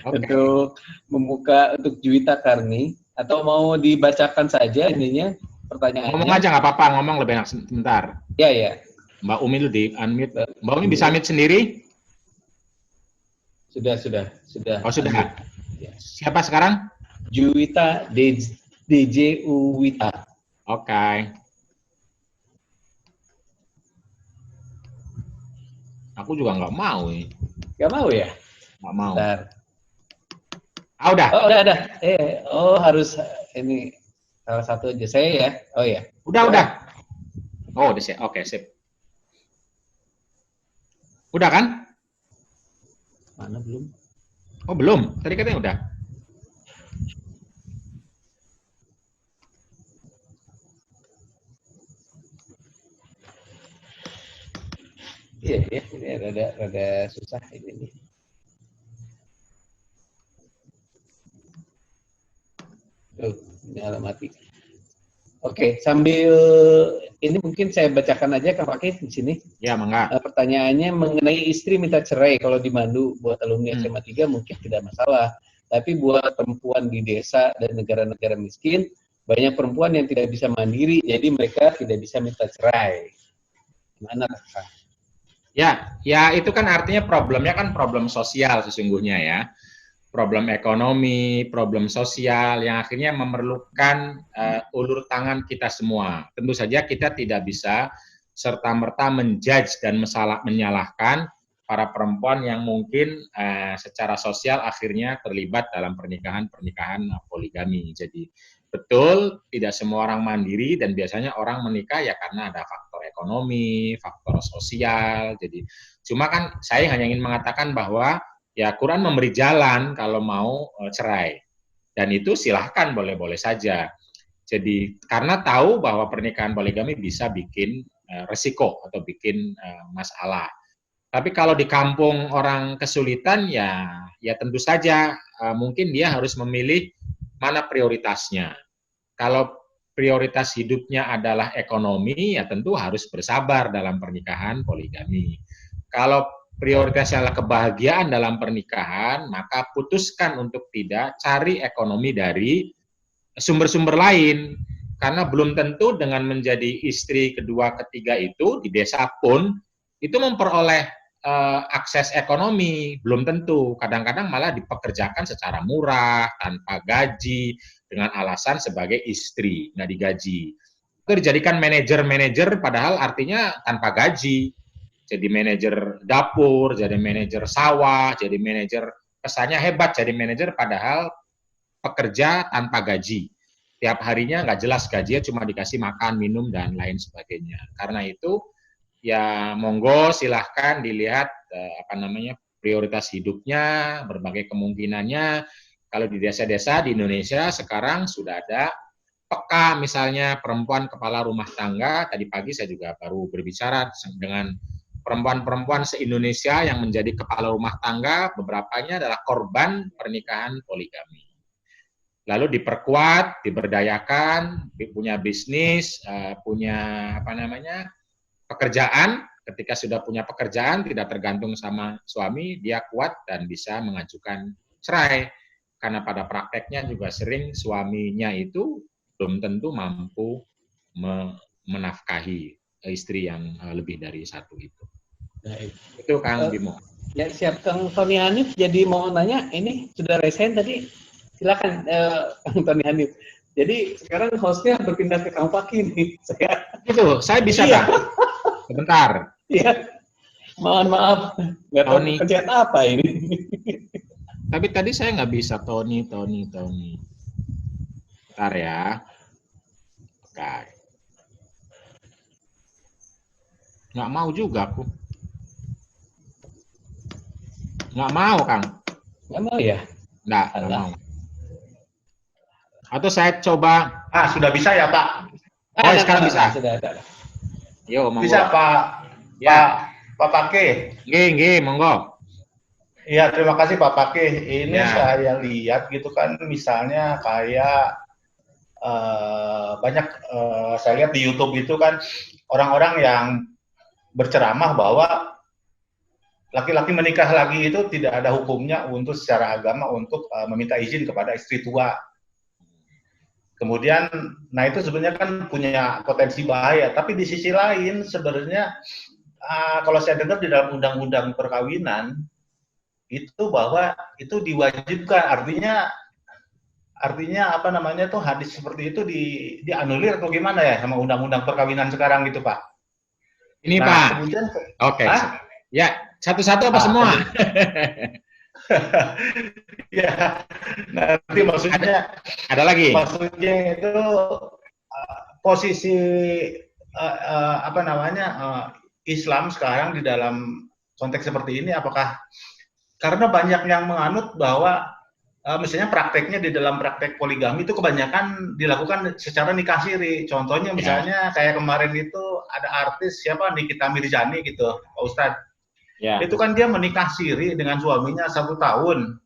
Speaker 2: untuk membuka untuk Juwita Karni, atau mau dibacakan saja ininya pertanyaannya.
Speaker 1: Ngomong aja nggak apa-apa, ngomong lebih enak sebentar.
Speaker 2: Ya.
Speaker 1: Mbak Umi lu di unmute. Mbak Umi bisa unmute sendiri?
Speaker 2: Sudah.
Speaker 1: Oh, sudah.
Speaker 2: Ya.
Speaker 1: Siapa sekarang?
Speaker 2: Juwita DJ Uwita.
Speaker 1: Oke. Aku juga nggak mau ini.
Speaker 2: Gak mau ya?
Speaker 1: Nggak mau.
Speaker 2: Bentar.
Speaker 1: Ah, udah.
Speaker 2: Oh, udah. Harus ini salah satu aja saya ya. Oh ya.
Speaker 1: Udah. Oh, udah sih. Oke, sip. Udah kan?
Speaker 2: Mana belum?
Speaker 1: Oh, belum. Tadi katanya udah.
Speaker 2: Iya, ini rada susah ini nih. Ini alamati. Oke, sambil ini mungkin saya bacakan aja Kang Fakih di sini.
Speaker 1: Ya, mangga.
Speaker 2: Pertanyaannya mengenai istri minta cerai kalau di Mandu buat alumni SMA 3 mungkin tidak masalah. Tapi buat perempuan di desa dan negara-negara miskin, banyak perempuan yang tidak bisa mandiri, jadi mereka tidak bisa minta cerai. Gimana, Kang?
Speaker 1: Ya, itu kan artinya problemnya kan problem sosial sesungguhnya ya. Problem ekonomi, problem sosial yang akhirnya memerlukan ulur tangan kita semua. Tentu saja kita tidak bisa serta-merta menjudge dan menyalahkan para perempuan yang mungkin secara sosial akhirnya terlibat dalam pernikahan poligami. Jadi betul tidak semua orang mandiri dan biasanya orang menikah ya karena ada faktor ekonomi, faktor sosial. Jadi cuma kan saya hanya ingin mengatakan bahwa ya Quran memberi jalan kalau mau cerai. Dan itu silahkan boleh-boleh saja. Jadi karena tahu bahwa pernikahan poligami bisa bikin resiko atau bikin masalah. Tapi kalau di kampung orang kesulitan ya tentu saja mungkin dia harus memilih mana prioritasnya. Kalau prioritas hidupnya adalah ekonomi ya tentu harus bersabar dalam pernikahan poligami. Kalau prioritasnya adalah kebahagiaan dalam pernikahan, maka putuskan untuk tidak cari ekonomi dari sumber-sumber lain. Karena belum tentu dengan menjadi istri kedua, ketiga itu di desa pun itu memperoleh akses ekonomi, belum tentu. Kadang-kadang malah dipekerjakan secara murah, tanpa gaji, dengan alasan sebagai istri, nggak digaji. Itu dijadikan manajer-manajer padahal artinya tanpa gaji. Jadi manajer dapur, jadi manajer sawah, jadi manajer, kesannya hebat jadi manajer padahal pekerja tanpa gaji. Tiap harinya nggak jelas gajinya, cuma dikasih makan, minum, dan lain sebagainya. Karena itu ya monggo silahkan dilihat prioritas hidupnya, berbagai kemungkinannya. Kalau di desa-desa di Indonesia sekarang sudah ada PK misalnya perempuan kepala rumah tangga. Tadi pagi saya juga baru berbicara dengan perempuan-perempuan se-Indonesia yang menjadi kepala rumah tangga, beberapanya adalah korban pernikahan poligami. Lalu diperkuat, diberdayakan, punya bisnis, punya pekerjaan. Ketika sudah punya pekerjaan, tidak tergantung sama suami, dia kuat dan bisa mengajukan cerai. Karena pada prakteknya juga sering suaminya itu belum tentu mampu menafkahi istri yang lebih dari satu itu.
Speaker 2: Baik.
Speaker 1: Itu Kang Bimo.
Speaker 2: Ya siap, Kang Tony Hanif. Jadi mau nanya, ini sudah resign tadi. Silakan Kang Tony Hanif. Jadi sekarang hostnya berpindah ke Kang Fakih nih.
Speaker 1: Saya bisa Kang. Sebentar.
Speaker 2: Iya. Mohon maaf. Nggak tahu kerjaan apa ini.
Speaker 1: Tapi tadi saya nggak bisa Tony. Bentar ya. Oke. Nggak mau juga aku. Nggak mau, Kang.
Speaker 2: Nggak mau ya?
Speaker 1: Nggak mau. Atau saya coba.
Speaker 4: Sudah bisa ya, Pak?
Speaker 1: Sekarang bisa.
Speaker 2: Sudah ada.
Speaker 1: Yo, monggo.
Speaker 4: Bisa, Pak.
Speaker 1: Ya.
Speaker 4: Pak Fakih.
Speaker 1: Nggih, monggo.
Speaker 4: Iya, terima kasih Pak Fakih. Ini
Speaker 1: Ya.
Speaker 4: saya lihat gitu kan, misalnya kayak banyak saya lihat di YouTube itu kan orang-orang yang berceramah bahwa laki-laki menikah lagi itu tidak ada hukumnya untuk secara agama untuk meminta izin kepada istri tua. Kemudian, nah itu sebenarnya kan punya potensi bahaya. Tapi di sisi lain sebenarnya kalau saya dengar di dalam undang-undang perkawinan itu bahwa itu diwajibkan, artinya apa namanya tuh hadis seperti itu dianulir atau gimana ya sama undang-undang perkawinan sekarang gitu Pak.
Speaker 1: Ini
Speaker 4: Nah,
Speaker 1: Pak.
Speaker 4: kemudian
Speaker 1: Oke. Ya, satu-satu apa semua?
Speaker 4: Ya, nanti maksudnya
Speaker 1: Ada lagi?
Speaker 4: maksudnya itu posisi apa namanya Islam sekarang di dalam konteks seperti ini, apakah karena banyak yang menganut bahwa misalnya prakteknya di dalam praktek poligami itu kebanyakan dilakukan secara nikah siri. Contohnya misalnya kayak kemarin itu ada artis siapa Nikita Mirzani gitu, Pak Ustadz.
Speaker 1: Ya.
Speaker 4: Itu kan dia menikah siri dengan suaminya 1 tahun.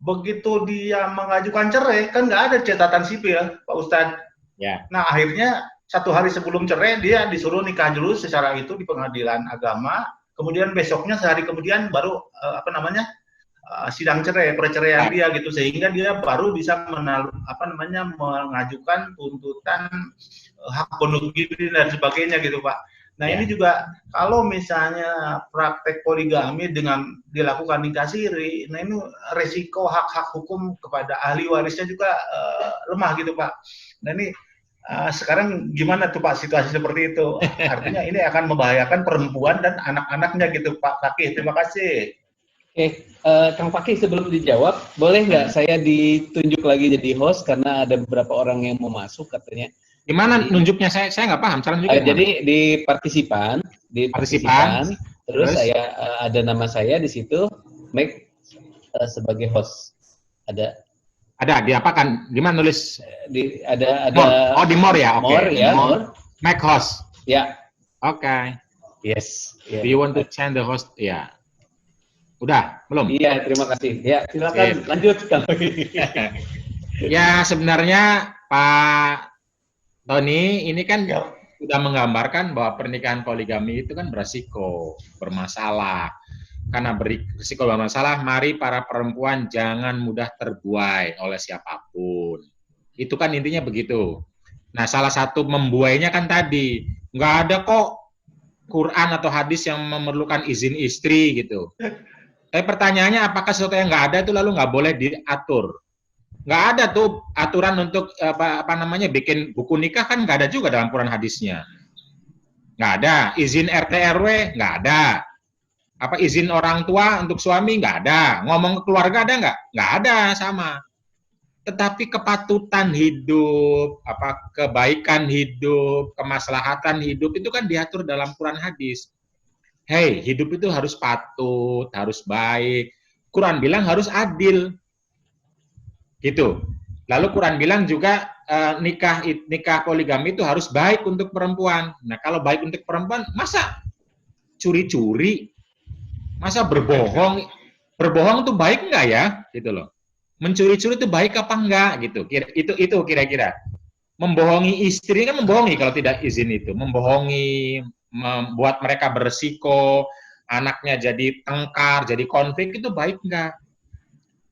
Speaker 4: Begitu dia mengajukan cerai kan nggak ada catatan sipil, Pak Ustadz.
Speaker 1: Ya.
Speaker 4: Nah akhirnya 1 hari sebelum cerai dia disuruh nikah dulu secara itu di pengadilan agama. Kemudian besoknya sehari kemudian baru sidang cerai, perceraian dia gitu, sehingga dia baru bisa mengajukan tuntutan hak bunuh diri dan sebagainya gitu Pak. Nah ini juga kalau misalnya praktek poligami dengan dilakukan nikah siri, nah ini resiko hak-hak hukum kepada ahli warisnya juga lemah gitu Pak. Nah ini sekarang gimana tuh Pak situasi seperti itu? Artinya ini akan membahayakan perempuan dan anak-anaknya gitu Pak Fakih. Terima kasih.
Speaker 2: Oke, Kang Fakih sebelum dijawab, boleh nggak saya ditunjuk lagi jadi host karena ada beberapa orang yang mau masuk katanya.
Speaker 1: Gimana nunjuknya? Saya nggak paham. Cara nunjuknya
Speaker 2: Jadi di partisipan, terus saya ada nama saya di situ, make sebagai host. Ada
Speaker 1: diapakan? Gimana nulis?
Speaker 2: Ada
Speaker 1: more. Oh, di more ya. Oke.
Speaker 2: More.
Speaker 1: Make host.
Speaker 2: Ya.
Speaker 1: Oke.
Speaker 2: Yes.
Speaker 1: Do you want to change the host? Ya. Udah, belum?
Speaker 2: Iya, terima kasih. Ya, silakan lanjut Kang Fakih.
Speaker 1: Ya, sebenarnya Pak Tony ini kan sudah menggambarkan bahwa pernikahan poligami itu kan beresiko, bermasalah. Karena berisiko bermasalah, mari para perempuan jangan mudah terbuai oleh siapapun. Itu kan intinya begitu. Nah, salah satu membuainya kan tadi, nggak ada kok Quran atau hadis yang memerlukan izin istri gitu. Tapi pertanyaannya apakah sesuatu yang nggak ada itu lalu nggak boleh diatur? Nggak ada tuh aturan untuk bikin buku nikah kan nggak ada juga dalam Quran hadisnya. Nggak ada. Izin RT RW nggak ada. Izin orang tua untuk suami nggak ada. Ngomong ke keluarga ada nggak? Nggak ada sama. Tetapi kepatutan hidup, kebaikan hidup, kemaslahatan hidup itu kan diatur dalam Quran hadis. Hey, hidup itu harus patut, harus baik. Quran bilang harus adil. Gitu. Lalu Quran bilang juga nikah poligami itu harus baik untuk perempuan. Nah, kalau baik untuk perempuan, masa curi-curi? Masa berbohong? Berbohong itu baik enggak ya? Gitu loh. Mencuri-curi itu baik apa enggak gitu. Itu kira-kira. Membohongi istri kan membohongi kalau tidak izin itu. Membohongi, membuat mereka beresiko, anaknya jadi tengkar, jadi konflik itu baik enggak?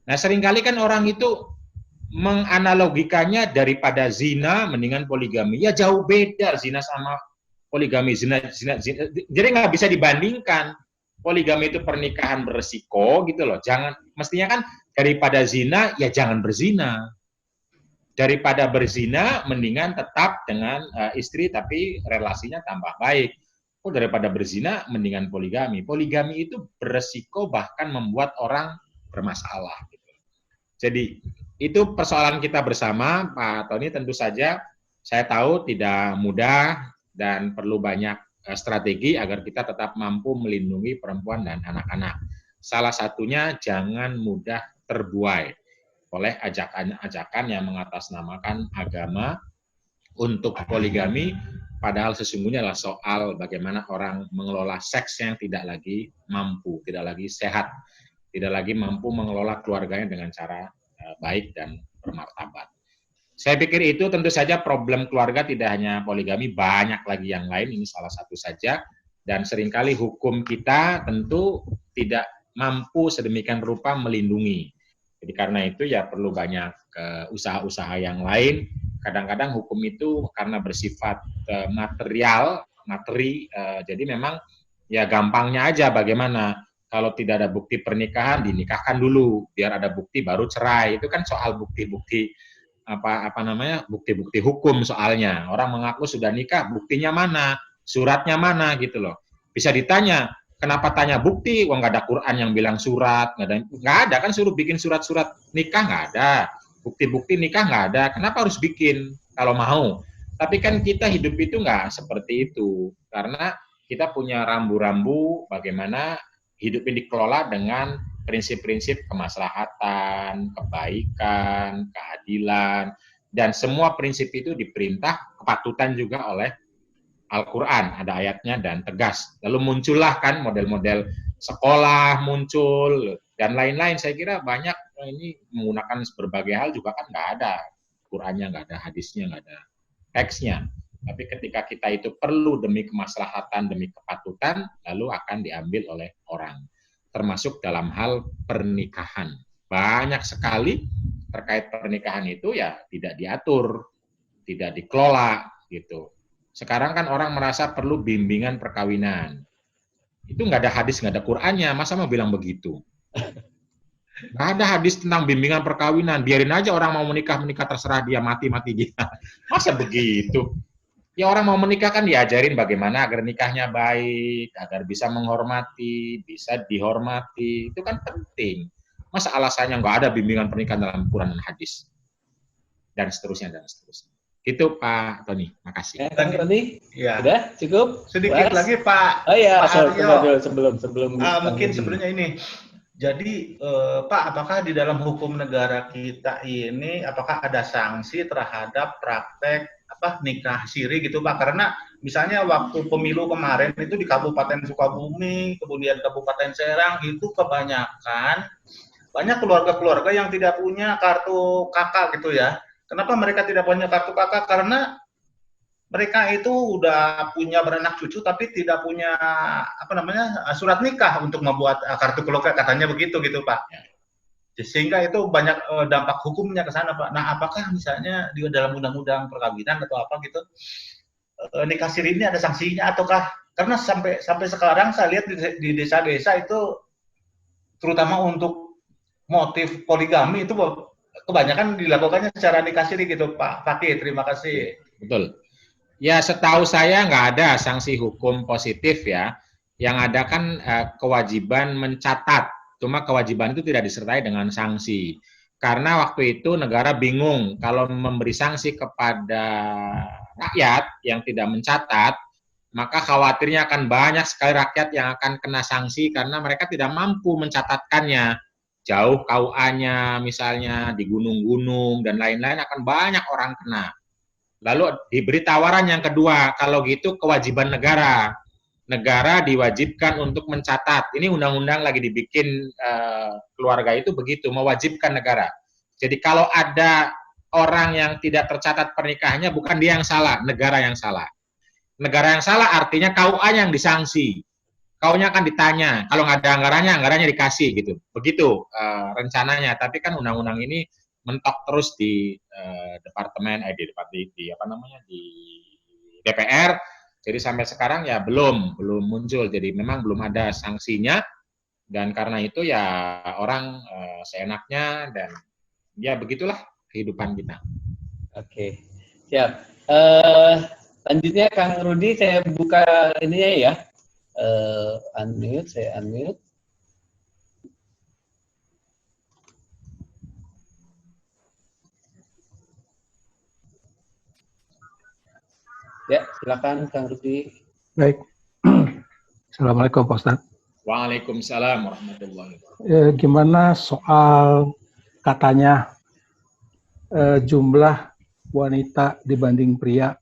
Speaker 1: Nah, seringkali kan orang itu menganalogikannya daripada zina mendingan poligami. Ya jauh beda zina sama poligami. Zina. Jadi nggak bisa dibandingkan. Poligami itu pernikahan beresiko gitu loh. Mestinya kan daripada zina ya jangan berzina. Daripada berzina mendingan tetap dengan istri tapi relasinya tambah baik. Daripada berzina mendingan poligami. Poligami itu beresiko bahkan membuat orang bermasalah gitu. Jadi itu persoalan kita bersama Pak Tony. Tentu saja saya tahu tidak mudah dan perlu banyak strategi agar kita tetap mampu melindungi perempuan dan anak-anak. Salah satunya jangan mudah terbuai oleh ajakan-ajakan yang mengatasnamakan agama untuk poligami, padahal sesungguhnya adalah soal bagaimana orang mengelola seks yang tidak lagi mampu, tidak lagi sehat, tidak lagi mampu mengelola keluarganya dengan cara baik dan bermartabat. Saya pikir itu tentu saja problem keluarga tidak hanya poligami, banyak lagi yang lain, ini salah satu saja. Dan seringkali hukum kita tentu tidak mampu sedemikian rupa melindungi. Jadi karena itu ya perlu banyak usaha-usaha yang lain. Kadang-kadang hukum itu karena bersifat materi, jadi memang ya gampangnya aja bagaimana kalau tidak ada bukti pernikahan dinikahkan dulu, biar ada bukti baru cerai. Itu kan soal bukti-bukti apa namanya, bukti-bukti hukum soalnya. Orang mengaku sudah nikah, buktinya mana, suratnya mana gitu loh. Bisa ditanya, kenapa tanya bukti? Wah, nggak ada Quran yang bilang surat, nggak ada kan, suruh bikin surat-surat nikah nggak ada, bukti-bukti nikah nggak ada. Kenapa harus bikin kalau mau? Tapi kan kita hidup itu nggak seperti itu, karena kita punya rambu-rambu bagaimana hidup ini dikelola dengan prinsip-prinsip kemaslahatan, kebaikan, keadilan, dan semua prinsip itu diperintah kepatutan juga oleh Al-Quran, ada ayatnya dan tegas. Lalu muncullah kan model-model sekolah muncul, dan lain-lain. Saya kira banyak ini menggunakan berbagai hal juga kan nggak ada Qurannya, nggak ada hadisnya, nggak ada teksnya. Tapi ketika kita itu perlu demi kemaslahatan, demi kepatutan, lalu akan diambil oleh orang. Termasuk dalam hal pernikahan. Banyak sekali terkait pernikahan itu ya tidak diatur, tidak dikelola gitu. Sekarang kan orang merasa perlu bimbingan perkawinan. Itu nggak ada hadis, nggak ada Qur'annya, masa mau bilang begitu? Nggak ada hadis tentang bimbingan perkawinan, biarin aja orang mau menikah terserah dia, mati dia. Masa begitu? Ya orang mau menikah kan diajarin bagaimana agar nikahnya baik, agar bisa menghormati, bisa dihormati, itu kan penting. Masa alasannya nggak ada bimbingan pernikahan dalam Quran dan hadis? Dan seterusnya, dan seterusnya. Itu Pak Tony, makasih.
Speaker 2: Kang Tony,
Speaker 4: Ya.
Speaker 2: udah cukup?
Speaker 4: Sedikit lagi Pak.
Speaker 2: Oh iya,
Speaker 4: Pak Aryo.
Speaker 2: sebelum
Speaker 4: Mungkin sebelumnya ini. Jadi Pak, apakah di dalam hukum negara kita ini, apakah ada sanksi terhadap praktek nikah siri gitu Pak? Karena misalnya waktu pemilu kemarin itu di Kabupaten Sukabumi, kemudian Kabupaten Serang, itu kebanyakan banyak keluarga-keluarga yang tidak punya kartu kakak gitu ya. Kenapa mereka tidak punya kartu kakak? Karena mereka itu udah punya beranak cucu tapi tidak punya surat nikah untuk membuat kartu keluarga, katanya begitu gitu Pak. Sehingga itu banyak dampak hukumnya ke sana Pak. Nah, apakah misalnya di dalam undang-undang perkawinan atau apa gitu nikah siri ini ada sanksinya ataukah? Karena sampai sekarang saya lihat di desa-desa itu terutama untuk motif poligami itu kebanyakan dilakukannya secara nikah siri gitu Pak Fakih. Terima kasih.
Speaker 1: Betul. Ya, setahu saya nggak ada sanksi hukum positif ya. Yang ada kan kewajiban mencatat. Cuma kewajiban itu tidak disertai dengan sanksi. Karena waktu itu negara bingung kalau memberi sanksi kepada rakyat yang tidak mencatat, maka khawatirnya akan banyak sekali rakyat yang akan kena sanksi karena mereka tidak mampu mencatatkannya. Jauh KUA-nya misalnya di gunung-gunung dan lain-lain, akan banyak orang kena. Lalu diberi tawaran yang kedua, kalau gitu kewajiban negara. Negara diwajibkan untuk mencatat. Ini undang-undang lagi dibikin keluarga itu begitu, mewajibkan negara. Jadi kalau ada orang yang tidak tercatat pernikahannya, bukan dia yang salah, negara yang salah. Negara yang salah artinya KUA yang disanksi. KUA-nya akan ditanya, kalau nggak ada anggarannya dikasih gitu. Begitu rencananya. Tapi kan undang-undang ini mentok terus di departemen di DPR. Jadi sampai sekarang ya belum muncul. Jadi memang belum ada sanksinya, dan karena itu ya orang seenaknya, dan ya begitulah kehidupan kita.
Speaker 2: Oke, siap. Selanjutnya Kang Rudi, saya buka ininya ya. Saya unmute. Ya, silakan Kang Rudi.
Speaker 5: Baik. Assalamualaikum Pak Ustadz.
Speaker 1: Waalaikumsalam warahmatullahi wabarakatuh.
Speaker 5: Gimana soal katanya jumlah wanita dibanding pria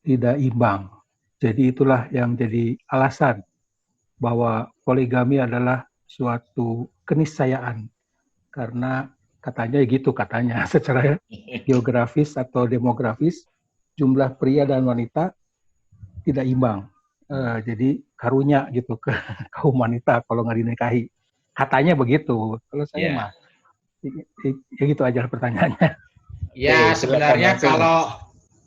Speaker 5: tidak imbang. Jadi itulah yang jadi alasan bahwa poligami adalah suatu keniscayaan. Karena katanya secara geografis atau demografis, jumlah pria dan wanita tidak imbang. Jadi karunya gitu ke kaum wanita kalau nggak dinikahi. Katanya begitu. Kalau saya mah ya gitu aja pertanyaannya.
Speaker 1: Ya, sebenarnya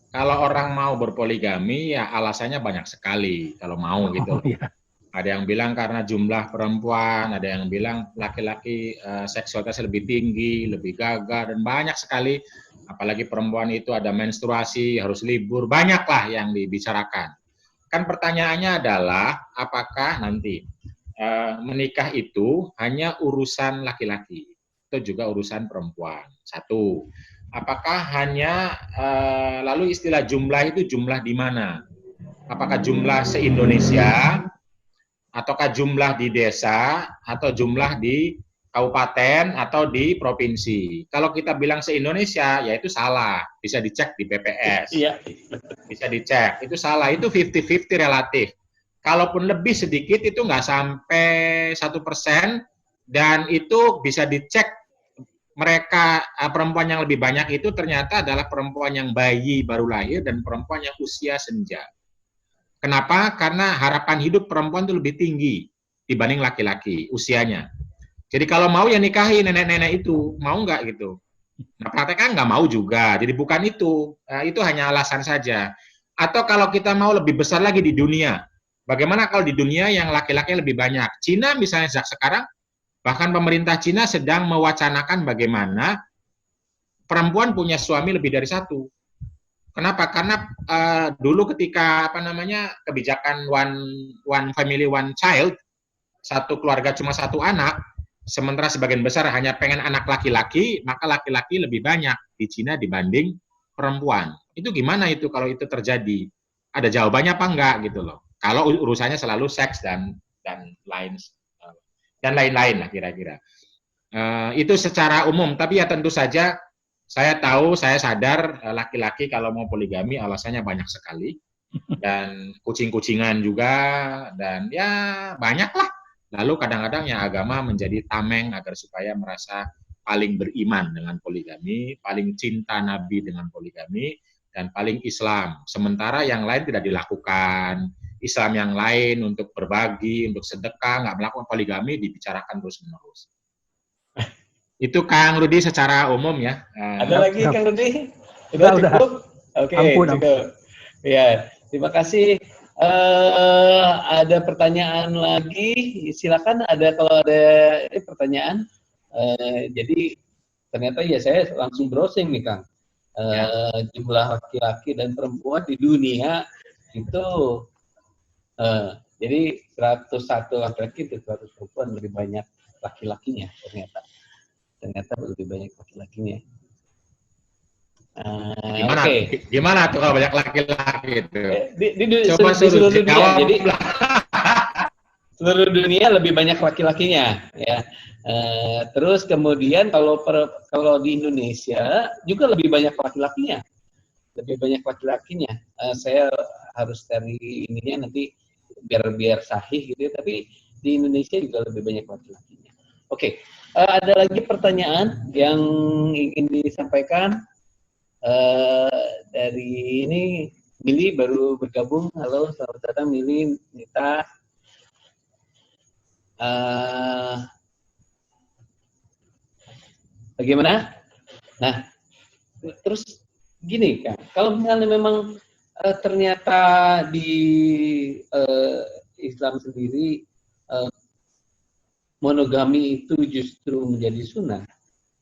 Speaker 1: kalau orang mau berpoligami ya alasannya banyak sekali kalau mau gitu.
Speaker 5: Iya.
Speaker 1: Ada yang bilang karena jumlah perempuan, ada yang bilang laki-laki seksualitasnya lebih tinggi, lebih gagah, dan banyak sekali. Apalagi perempuan itu ada menstruasi, harus libur, banyaklah yang dibicarakan. Kan pertanyaannya adalah, apakah nanti menikah itu hanya urusan laki-laki, atau juga urusan perempuan? Satu, apakah hanya, lalu istilah jumlah itu jumlah di mana? Apakah jumlah se-Indonesia, ataukah jumlah di desa, atau jumlah di kabupaten, atau di provinsi? Kalau kita bilang se-Indonesia, ya itu salah. Bisa dicek di BPS.
Speaker 2: Iya.
Speaker 1: Bisa dicek. Itu salah. Itu 50-50 relatif. Kalaupun lebih sedikit, itu nggak sampai 1%, dan itu bisa dicek mereka, perempuan yang lebih banyak itu ternyata adalah perempuan yang bayi baru lahir dan perempuan yang usia senja. Kenapa? Karena harapan hidup perempuan itu lebih tinggi dibanding laki-laki usianya. Jadi kalau mau ya nikahi nenek-nenek itu, mau nggak gitu? Nah prakteknya nggak mau juga, jadi bukan itu. Itu hanya alasan saja. Atau kalau kita mau lebih besar lagi di dunia, bagaimana kalau di dunia yang laki-laki lebih banyak? Cina misalnya sejak sekarang, bahkan pemerintah Cina sedang mewacanakan bagaimana perempuan punya suami lebih dari satu. Kenapa? Karena dulu ketika kebijakan one family one child, satu keluarga cuma satu anak, sementara sebagian besar hanya pengen anak laki-laki, maka laki-laki lebih banyak di Cina dibanding perempuan. Itu gimana itu kalau itu terjadi? Ada jawabannya apa enggak gitu loh? Kalau urusannya selalu seks dan lain-lain lah kira-kira. Itu secara umum, tapi ya tentu saja saya tahu, saya sadar laki-laki kalau mau poligami alasannya banyak sekali, dan kucing-kucingan juga, dan ya banyak lah. Lalu kadang-kadang ya agama menjadi tameng agar supaya merasa paling beriman dengan poligami, paling cinta Nabi dengan poligami, dan paling Islam. Sementara yang lain tidak dilakukan. Islam yang lain untuk berbagi, untuk sedekah, nggak melakukan poligami, dibicarakan terus-menerus. Itu Kang Rudi secara umum ya.
Speaker 2: Ada lagi Kang Rudi? Udah cukup? Oke, cukup. Ya, terima kasih. Ada pertanyaan lagi? Silakan. Ada kalau ada pertanyaan. Jadi ternyata ya saya langsung browsing nih Kang. Jumlah laki-laki dan perempuan di dunia itu jadi 101 laki-laki dan 100 perempuan, lebih banyak laki-lakinya ternyata lebih banyak laki-lakinya.
Speaker 1: Gimana tuh kalau banyak laki-laki itu?
Speaker 2: Coba seluruh dunia. Jadi seluruh dunia lebih banyak laki-lakinya, ya. Terus kemudian kalau di Indonesia juga lebih banyak laki-lakinya, saya harus cari ininya nanti biar sahih gitu ya. Tapi di Indonesia juga lebih banyak laki-lakinya. Oke. Ada lagi pertanyaan yang ingin disampaikan dari ini. Mili baru bergabung. Halo, selamat datang Mili, Nita. Bagaimana? Nah, terus gini Kang, kalau misalnya memang ternyata di Islam sendiri monogami itu justru menjadi sunnah.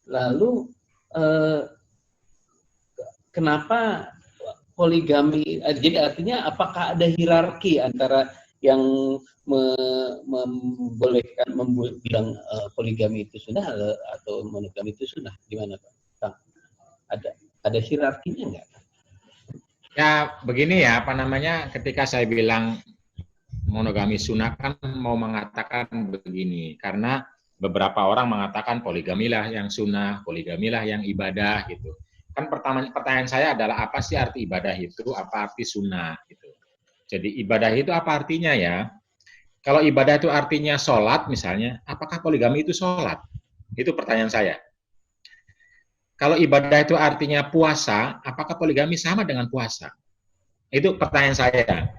Speaker 2: Lalu kenapa poligami? Jadi artinya apakah ada hierarki antara yang membolehkan bilang poligami itu sunnah atau monogami itu sunnah? Gimana Pak? Ada hierarkinya nggak?
Speaker 1: Ya begini ya, ketika saya bilang monogami sunnah kan mau mengatakan begini, karena beberapa orang mengatakan poligamilah yang sunnah, poligamilah yang ibadah gitu. Kan pertanyaan saya adalah apa sih arti ibadah itu, apa arti sunnah gitu. Jadi ibadah itu apa artinya ya? Kalau ibadah itu artinya sholat misalnya, apakah poligami itu sholat? Itu pertanyaan saya. Kalau ibadah itu artinya puasa, apakah poligami sama dengan puasa? Itu pertanyaan saya.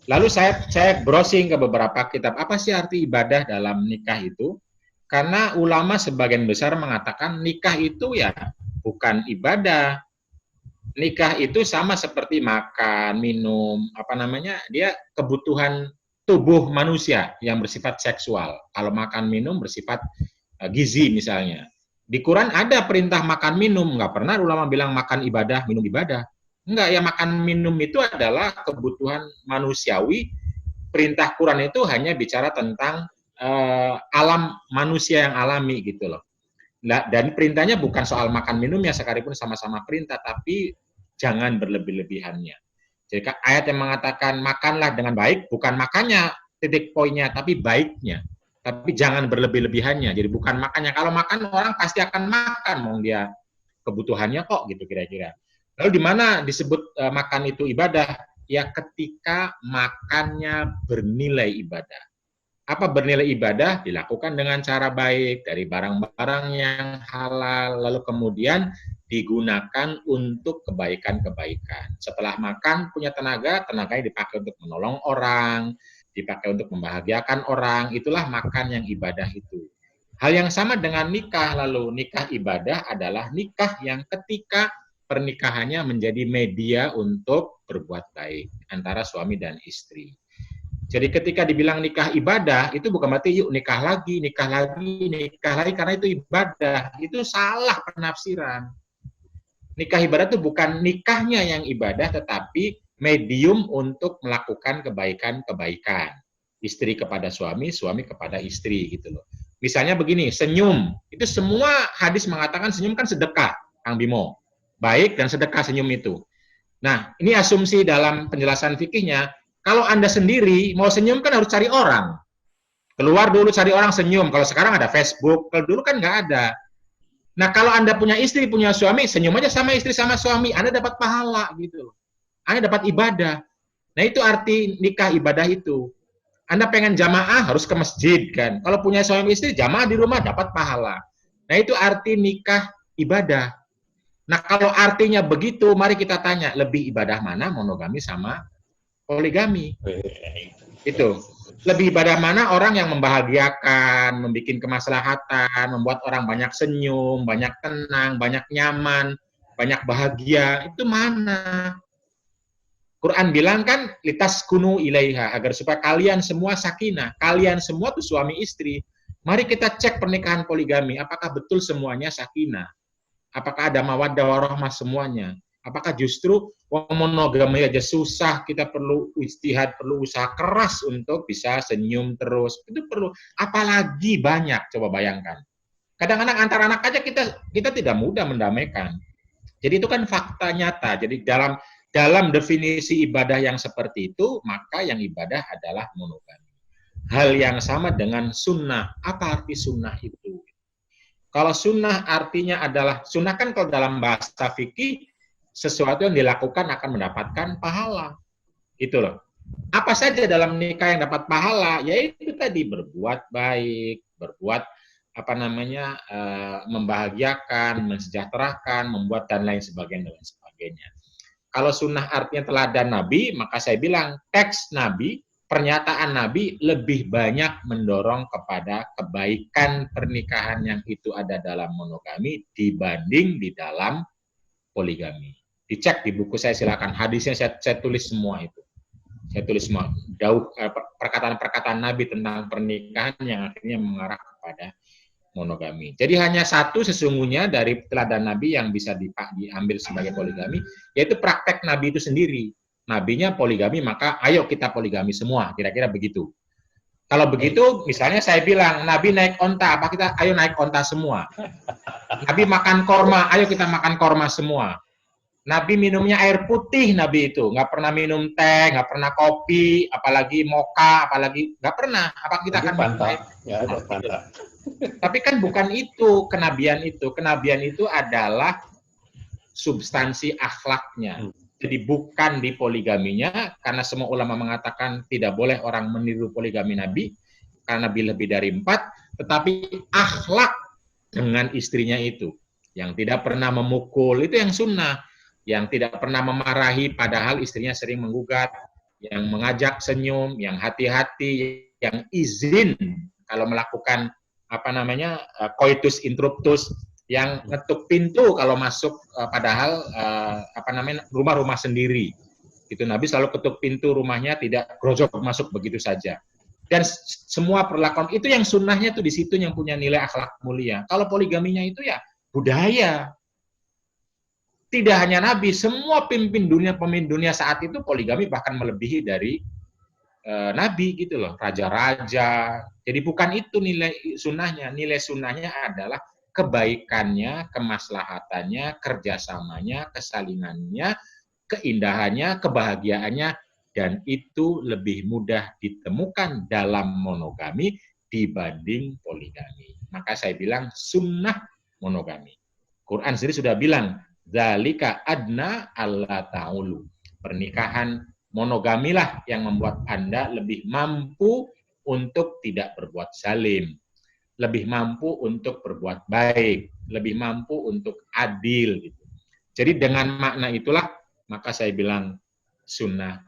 Speaker 1: Lalu saya browsing ke beberapa kitab, apa sih arti ibadah dalam nikah itu? Karena ulama sebagian besar mengatakan nikah itu ya bukan ibadah. Nikah itu sama seperti makan, minum, dia kebutuhan tubuh manusia yang bersifat seksual. Kalau makan minum bersifat gizi misalnya. Di Quran ada perintah makan minum, nggak pernah ulama bilang makan ibadah, minum ibadah. Enggak, ya makan minum itu adalah kebutuhan manusiawi. Perintah Quran itu hanya bicara tentang alam manusia yang alami gitu loh. Dan perintahnya bukan soal makan minum ya, sekalipun sama-sama perintah, tapi jangan berlebih-lebihannya. Jadi ayat yang mengatakan makanlah dengan baik, bukan makannya titik poinnya, tapi baiknya. Tapi jangan berlebih-lebihannya. Jadi bukan makannya. Kalau makan orang pasti akan makan, mau dia kebutuhannya kok gitu kira-kira. Lalu di mana disebut makan itu ibadah? Ya ketika makannya bernilai ibadah. Apa bernilai ibadah? Dilakukan dengan cara baik, dari barang-barang yang halal, lalu kemudian digunakan untuk kebaikan-kebaikan. Setelah makan punya tenaganya dipakai untuk menolong orang, dipakai untuk membahagiakan orang, itulah makan yang ibadah itu. Hal yang sama dengan nikah, lalu nikah ibadah adalah nikah yang ketika pernikahannya menjadi media untuk berbuat baik antara suami dan istri. Jadi ketika dibilang nikah ibadah, itu bukan berarti yuk nikah lagi, karena itu ibadah. Itu salah penafsiran. Nikah ibadah itu bukan nikahnya yang ibadah, tetapi medium untuk melakukan kebaikan-kebaikan. Istri kepada suami, suami kepada istri gitu loh. Misalnya begini, senyum. Itu semua hadis mengatakan senyum kan sedekah, Kang Bimo. Baik dan sedekah senyum itu. Nah, ini asumsi dalam penjelasan fikihnya. Kalau Anda sendiri mau senyum kan harus cari orang. Keluar dulu cari orang senyum. Kalau sekarang ada Facebook, kalau dulu kan nggak ada. Nah, kalau Anda punya istri, punya suami, senyum aja sama istri sama suami. Anda dapat pahala gitu. Anda dapat ibadah. Nah, itu arti nikah ibadah itu. Anda pengen jamaah harus ke masjid kan. Kalau punya suami istri, jamaah di rumah dapat pahala. Nah, itu arti nikah ibadah. Nah, kalau artinya begitu, mari kita tanya, lebih ibadah mana monogami sama poligami? Itu. Lebih ibadah mana orang yang membahagiakan, membuat kemaslahatan, membuat orang banyak senyum, banyak tenang, banyak nyaman, banyak bahagia, itu mana? Quran bilang kan, litaskunu ilaiha, agar supaya kalian semua sakinah, kalian semua tuh suami istri. Mari kita cek pernikahan poligami, apakah betul semuanya sakinah? Apakah ada mawaddah warahmah semuanya? Apakah justru monogami aja susah, kita perlu ijtihad, perlu usaha keras untuk bisa senyum terus. Itu perlu, apalagi banyak, coba bayangkan. Kadang-kadang antar anak aja kita tidak mudah mendamaikan. Jadi itu kan fakta nyata. Jadi dalam definisi ibadah yang seperti itu, maka yang ibadah adalah monogami. Hal yang sama dengan sunnah. Apa arti sunnah itu? Kalau sunnah artinya adalah, sunnah kan kalau dalam bahasa fikih, sesuatu yang dilakukan akan mendapatkan pahala. Itu loh. Apa saja dalam nikah yang dapat pahala? Yaitu tadi berbuat baik, berbuat membahagiakan, mensejahterakan, membuat dan lain sebagainya. Kalau sunnah artinya teladan Nabi, maka saya bilang teks Nabi, pernyataan Nabi lebih banyak mendorong kepada kebaikan pernikahan yang itu ada dalam monogami dibanding di dalam poligami. Dicek di buku saya, silakan, hadisnya saya tulis semua itu. Saya tulis semua perkataan-perkataan Nabi tentang pernikahan yang akhirnya mengarah kepada monogami. Jadi hanya satu sesungguhnya dari teladan Nabi yang bisa diambil sebagai poligami, yaitu praktek Nabi itu sendiri. Nabinya poligami, maka ayo kita poligami semua, kira-kira begitu. Kalau begitu, misalnya saya bilang, Nabi naik onta, apa kita ayo naik onta semua. Nabi makan korma, ayo kita makan korma semua. Nabi minumnya air putih, Nabi itu nggak pernah minum teh, nggak pernah kopi, apalagi mocha, apalagi nggak pernah. Apa kita akan minum?
Speaker 2: Ya, ada.
Speaker 1: Tapi kan bukan itu kenabian itu. Kenabian itu adalah substansi akhlaknya. Jadi bukan di poligaminya, karena semua ulama mengatakan tidak boleh orang meniru poligami Nabi, karena lebih dari 4, tetapi akhlak dengan istrinya itu. Yang tidak pernah memukul, itu yang sunnah. Yang tidak pernah memarahi, padahal istrinya sering menggugat. Yang mengajak senyum, yang hati-hati, yang izin kalau melakukan coitus interruptus, yang ngetuk pintu kalau masuk padahal rumah-rumah sendiri. Itu Nabi selalu ketuk pintu rumahnya, tidak grojok masuk begitu saja. Dan semua perlakuan itu yang sunnahnya tuh di situ yang punya nilai akhlak mulia. Kalau poligaminya itu ya budaya. Tidak hanya Nabi, semua pemimpin dunia saat itu poligami bahkan melebihi dari Nabi gitu loh, raja-raja. Jadi bukan itu nilai sunnahnya. Nilai sunnahnya adalah kebaikannya, kemaslahatannya, kerjasamanya, kesalinannya, keindahannya, kebahagiaannya, dan itu lebih mudah ditemukan dalam monogami dibanding poligami. Maka saya bilang sunnah monogami. Quran sendiri sudah bilang, zalika adna alla ta'ulu. Pernikahan monogamilah yang membuat Anda lebih mampu untuk tidak berbuat zalim, lebih mampu untuk berbuat baik, lebih mampu untuk adil. Gitu. Jadi dengan makna itulah maka saya bilang sunnah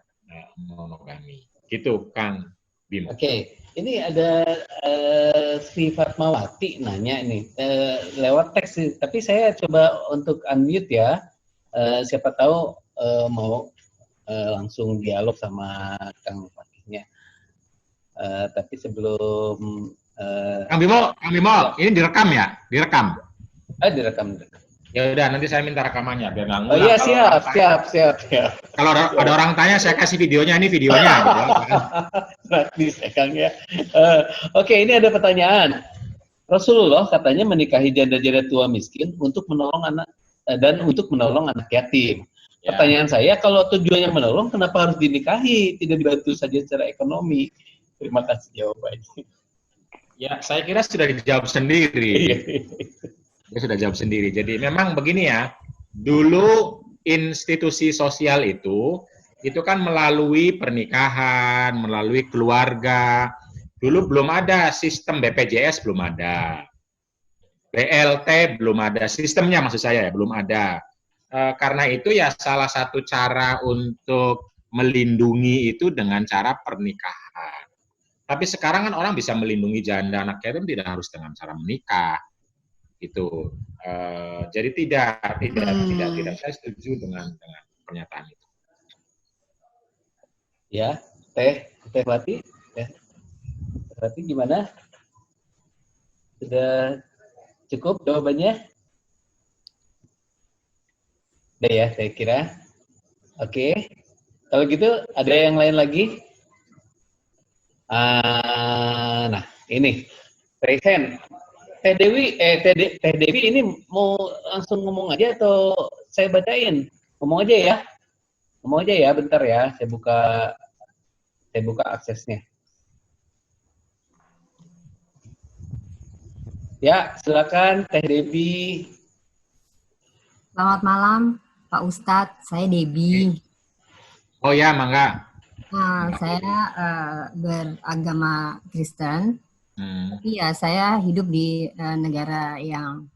Speaker 1: monogami. Gitu, Kang Bimo.
Speaker 2: Oke, ini ada Sri Fatmawati nanya ini lewat teks sih, tapi saya coba untuk unmute ya. Siapa tahu mau langsung dialog sama Kang Fakihnya. Tapi sebelum
Speaker 1: Kang Bimo, ini direkam ya? Direkam.
Speaker 2: Direkam.
Speaker 1: Ya udah, nanti saya minta rekamannya biar nggak
Speaker 2: Oh
Speaker 1: ngulang.
Speaker 2: iya, siap.
Speaker 1: Kalau ada orang tanya, saya kasih videonya, ini videonya. Gitu.
Speaker 2: Praktis ya Kang ya. Oke, ini ada pertanyaan. Rasulullah katanya menikahi janda-janda tua miskin untuk menolong anak dan untuk menolong anak yatim.
Speaker 1: Ya.
Speaker 2: Pertanyaan saya, kalau tujuannya menolong, kenapa harus dinikahi? Tidak dibantu saja secara ekonomi? Terima kasih jawabannya.
Speaker 1: Ya, saya kira sudah dijawab sendiri. Dia sudah jawab sendiri. Jadi memang begini ya, dulu institusi sosial itu kan melalui pernikahan, melalui keluarga. Dulu belum ada sistem BPJS, belum ada. BLT belum ada, sistemnya maksud saya ya, belum ada. Karena itu ya salah satu cara untuk melindungi itu dengan cara pernikahan. Tapi sekarang kan orang bisa melindungi janda anak yatim tidak harus dengan cara menikah. Gitu. Jadi tidak saya setuju dengan pernyataan itu.
Speaker 2: Ya, Teh Wati, gimana? Sudah cukup jawabannya? Udah ya, saya kira. Oke. Kalau gitu, ada yang lain lagi? Nah, ini. Resen. Teh Dewi ini mau langsung ngomong aja atau saya bacain? Ngomong aja ya, bentar ya. Saya buka aksesnya. Ya, silakan Teh Dewi.
Speaker 6: Selamat malam, Pak Ustadz. Saya Debbie.
Speaker 1: Oh ya, mangga.
Speaker 6: Saya beragama Kristen. Tapi ya saya hidup di negara yang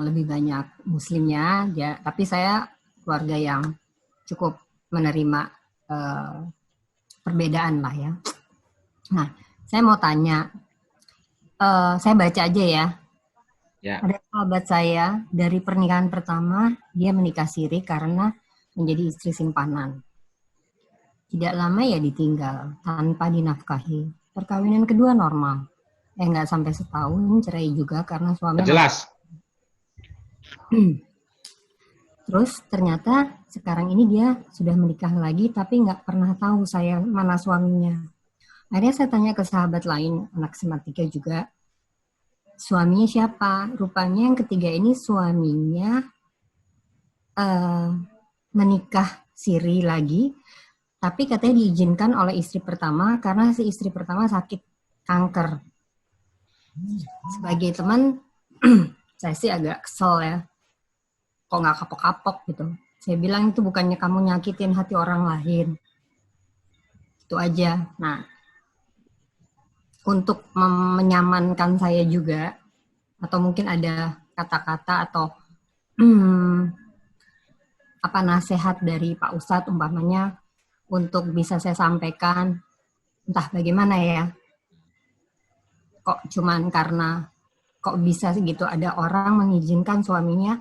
Speaker 6: lebih banyak Muslimnya. Ya, tapi saya keluarga yang cukup menerima perbedaan lah ya. Nah, saya mau tanya. Saya baca aja ya.
Speaker 1: Ya.
Speaker 6: Ada sahabat saya dari pernikahan pertama, dia menikah siri karena menjadi istri simpanan. Tidak lama ya ditinggal, tanpa dinafkahi. Perkawinan kedua normal. Nggak sampai setahun, cerai juga karena suami...
Speaker 1: Jelas.
Speaker 6: Terus ternyata sekarang ini dia sudah menikah lagi, tapi nggak pernah tahu saya mana suaminya. Akhirnya saya tanya ke sahabat lain, anak SMA 3 juga, suaminya siapa? Rupanya yang ketiga ini suaminya menikah siri lagi, tapi katanya diizinkan oleh istri pertama karena si istri pertama sakit kanker. Sebagai teman, saya sih agak kesel ya. Kok nggak kapok-kapok gitu. Saya bilang itu bukannya kamu nyakitin hati orang lain. Itu aja. Nah, untuk menyamankan saya juga, atau mungkin ada kata-kata atau nasihat dari Pak Ustadz umpamanya untuk bisa saya sampaikan, entah bagaimana ya. Kok bisa gitu ada orang mengizinkan suaminya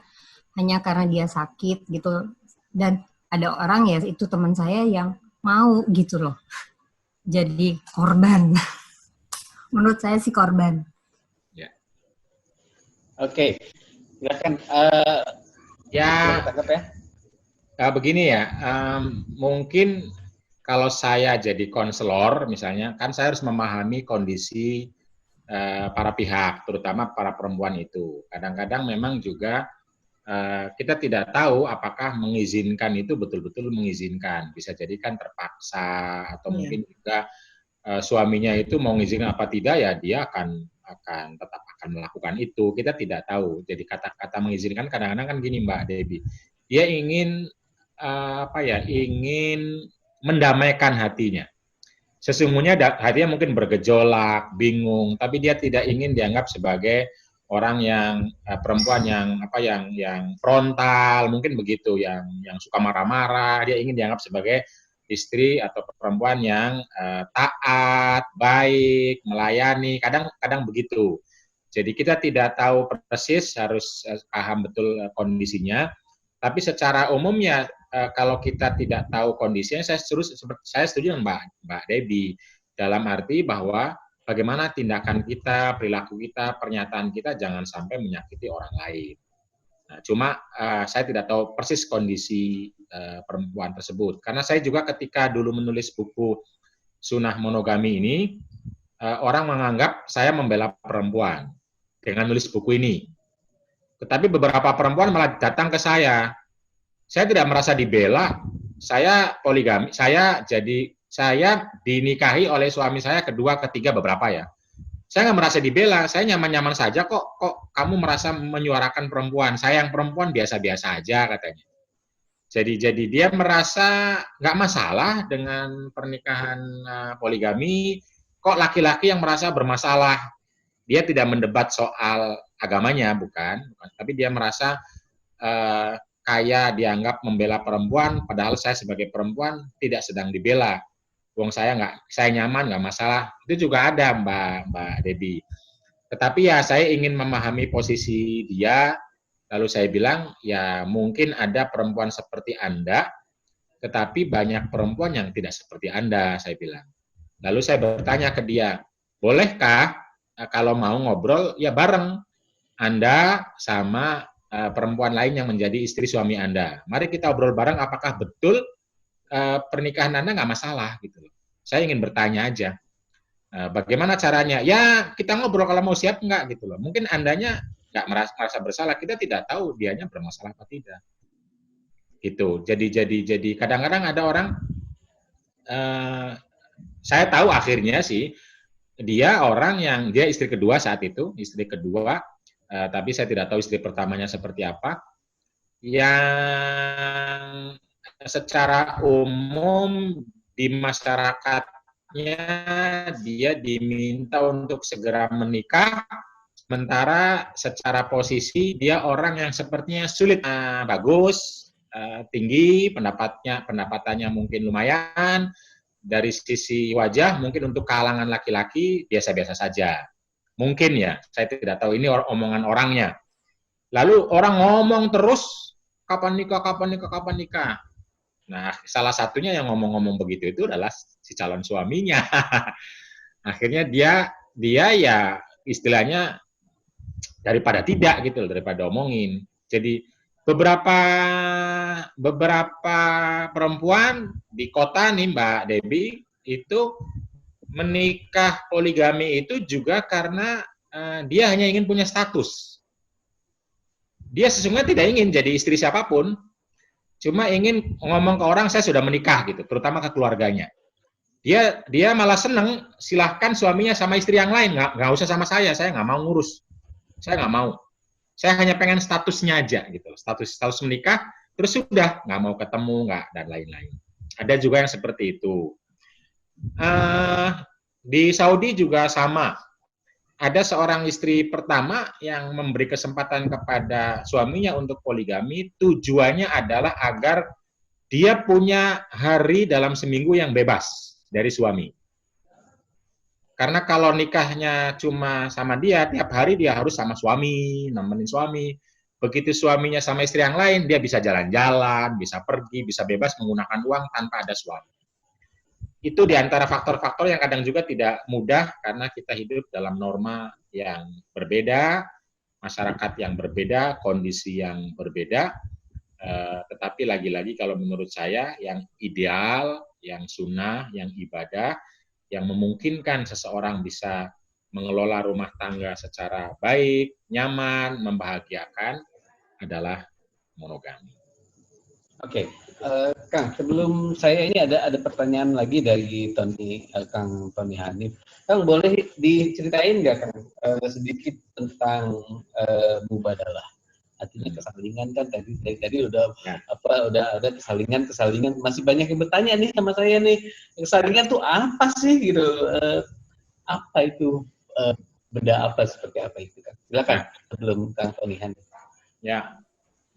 Speaker 6: hanya karena dia sakit gitu, Dan ada orang ya, itu teman saya yang mau gitu loh. Jadi korban. Menurut saya sih korban.
Speaker 2: Oke, silakan.
Speaker 1: Ya,
Speaker 2: Tangkap ya.
Speaker 1: begini ya, mungkin kalau saya jadi konselor misalnya, kan saya harus memahami kondisi para pihak, terutama para perempuan itu. Kadang-kadang memang juga kita tidak tahu apakah mengizinkan itu betul-betul mengizinkan. Bisa jadi kan terpaksa, atau mungkin juga suaminya itu mau ngizinkan apa tidak, ya dia akan tetap akan melakukan itu. Kita tidak tahu. Jadi kata-kata mengizinkan kadang-kadang kan gini Mbak Debbie, dia ingin ingin mendamaikan hatinya. Sesungguhnya hatinya mungkin bergejolak, bingung, tapi dia tidak ingin dianggap sebagai orang yang perempuan yang frontal, mungkin begitu, yang suka marah-marah. Dia ingin dianggap sebagai istri atau perempuan yang taat, baik, melayani. Kadang begitu. Jadi kita tidak tahu persis, harus paham betul kondisinya. Tapi secara umumnya kalau kita tidak tahu kondisinya, saya setuju dengan Mbak Debbie, dalam arti bahwa bagaimana tindakan kita, perilaku kita, pernyataan kita jangan sampai menyakiti orang lain. Nah, cuma saya tidak tahu persis kondisi perempuan tersebut, karena saya juga ketika dulu menulis buku Sunnah Monogami ini, orang menganggap saya membela perempuan dengan nulis buku ini. Tetapi beberapa perempuan malah datang ke saya. Saya tidak merasa dibela, saya poligami, saya dinikahi oleh suami saya kedua, ketiga, beberapa ya. Saya nggak merasa dibela, saya nyaman-nyaman saja kok kamu merasa menyuarakan perempuan, saya yang perempuan biasa-biasa aja katanya. Jadi dia merasa nggak masalah dengan pernikahan poligami, kok laki-laki yang merasa bermasalah. Dia tidak mendebat soal agamanya, bukan, tapi dia merasa kayak dianggap membela perempuan, padahal saya sebagai perempuan tidak sedang dibela. Wong saya nyaman, nggak masalah. Itu juga ada Mbak Debbie. Tetapi ya saya ingin memahami posisi dia, lalu saya bilang ya mungkin ada perempuan seperti Anda, tetapi banyak perempuan yang tidak seperti Anda, saya bilang. Lalu saya bertanya ke dia, bolehkah kalau mau ngobrol ya bareng Anda sama perempuan lain yang menjadi istri suami Anda. Mari kita obrol bareng apakah betul pernikahan Anda nggak masalah gitu loh. Saya ingin bertanya aja. Bagaimana caranya? Ya kita ngobrol kalau mau, siap nggak gitu loh. Mungkin Andanya nggak merasa bersalah, kita tidak tahu dianya bermasalah apa tidak. Gitu. Jadi kadang-kadang ada orang saya tahu akhirnya sih dia orang yang dia istri kedua saat itu, istri kedua. Tapi saya tidak tahu istri pertamanya seperti apa, yang secara umum di masyarakatnya dia diminta untuk segera menikah, sementara secara posisi dia orang yang sepertinya sulit, bagus, tinggi, pendapatannya mungkin lumayan, dari sisi wajah mungkin untuk kalangan laki-laki biasa-biasa saja. Mungkin ya, saya tidak tahu, ini omongan orangnya. Lalu orang ngomong terus, kapan nikah. Nah, salah satunya yang ngomong-ngomong begitu itu adalah si calon suaminya. Akhirnya dia ya istilahnya daripada tidak gitu, daripada omongin. Jadi beberapa perempuan di kota nih Mbak Debbie itu menikah poligami itu juga karena dia hanya ingin punya status. Dia sesungguhnya tidak ingin jadi istri siapapun, cuma ingin ngomong ke orang saya sudah menikah gitu, terutama ke keluarganya. Dia malah seneng, silahkan suaminya sama istri yang lain, nggak usah sama saya nggak mau ngurus, saya nggak mau. Saya hanya pengen statusnya aja gitu, status menikah, terus sudah nggak mau ketemu dan lain-lain. Ada juga yang seperti itu. Di Saudi juga sama. Ada seorang istri pertama yang memberi kesempatan kepada suaminya untuk poligami, tujuannya adalah agar dia punya hari dalam seminggu yang bebas dari suami. Karena kalau nikahnya cuma sama dia, tiap hari dia harus sama suami, nemenin suami. Begitu suaminya sama istri yang lain, dia bisa jalan-jalan, bisa pergi, bisa bebas menggunakan uang tanpa ada suami. Itu di antara faktor-faktor yang kadang juga tidak mudah karena kita hidup dalam norma yang berbeda, masyarakat yang berbeda, kondisi yang berbeda. Tetapi lagi-lagi kalau menurut saya yang ideal, yang sunnah, yang ibadah, yang memungkinkan seseorang bisa mengelola rumah tangga secara baik, nyaman, membahagiakan adalah monogami.
Speaker 2: Oke, Kang, sebelum saya ini ada pertanyaan lagi dari Kang Tony Hanif. Kang, boleh diceritain nggak, Kang, sedikit tentang mubadalah? Artinya kesalingan kan tadi udah udah ada kesalingan, masih banyak yang bertanya nih sama saya nih, kesalingan tuh apa sih gitu? Apa itu benda apa, seperti apa itu, Kang? Silakan sebelum Kang Tony Hanif.
Speaker 1: Ya,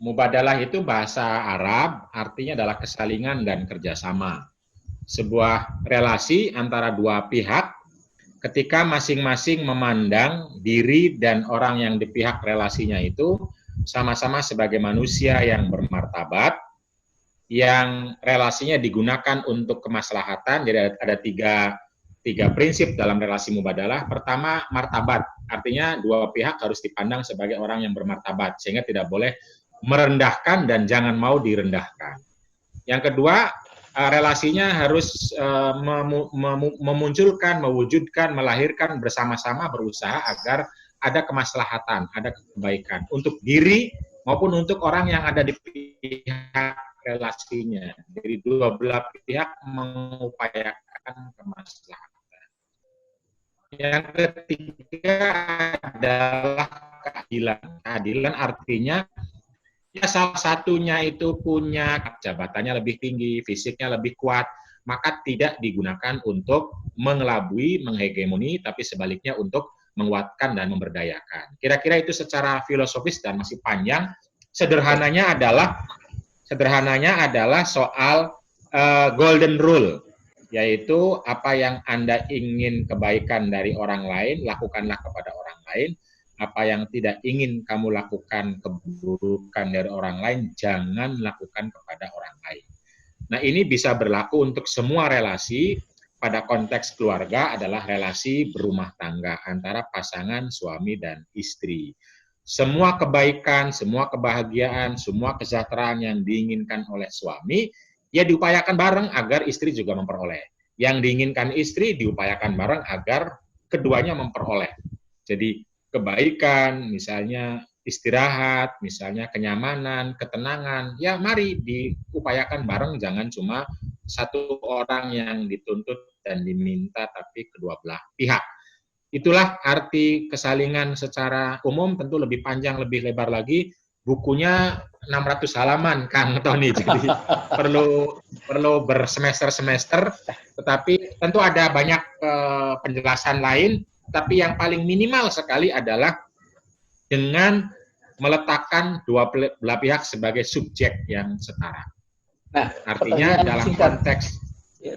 Speaker 1: mubadalah itu bahasa Arab, artinya adalah kesalingan dan kerjasama. Sebuah relasi antara dua pihak ketika masing-masing memandang diri dan orang yang di pihak relasinya itu sama-sama sebagai manusia yang bermartabat, yang relasinya digunakan untuk kemaslahatan. Jadi ada tiga prinsip dalam relasi mubadalah. Pertama, martabat. Artinya dua pihak harus dipandang sebagai orang yang bermartabat, sehingga tidak boleh merendahkan dan jangan mau direndahkan. Yang kedua, relasinya harus memunculkan, mewujudkan, melahirkan bersama-sama, berusaha agar ada kemaslahatan, ada kebaikan untuk diri maupun untuk orang yang ada di pihak relasinya. Jadi dua belah pihak mengupayakan kemaslahatan. Yang ketiga adalah keadilan. Keadilan artinya ya salah satunya itu punya jabatannya lebih tinggi, fisiknya lebih kuat, maka tidak digunakan untuk mengelabui, menghegemoni, tapi sebaliknya untuk menguatkan dan memberdayakan. Kira-kira itu secara filosofis dan masih panjang. Sederhananya adalah soal golden rule, yaitu apa yang Anda ingin kebaikan dari orang lain, lakukanlah kepada orang lain. Apa yang tidak ingin kamu lakukan keburukan dari orang lain, jangan lakukan kepada orang lain. Nah, ini bisa berlaku untuk semua relasi. Pada konteks keluarga adalah relasi berumah tangga antara pasangan suami dan istri. Semua kebaikan, semua kebahagiaan, semua kesejahteraan yang diinginkan oleh suami, ya diupayakan bareng agar istri juga memperoleh. Yang diinginkan istri diupayakan bareng agar keduanya memperoleh. Jadi kebaikan, misalnya istirahat, misalnya kenyamanan, ketenangan, ya mari diupayakan bareng, jangan cuma satu orang yang dituntut dan diminta, tapi kedua belah pihak. Itulah arti kesalingan secara umum, tentu lebih panjang, lebih lebar lagi. Bukunya 600 halaman, Kang Tony, jadi perlu bersemester-semester, tetapi tentu ada banyak penjelasan lain, tapi yang paling minimal sekali adalah dengan meletakkan dua belah pihak sebagai subjek yang setara.
Speaker 2: Nah,
Speaker 1: artinya dalam konteks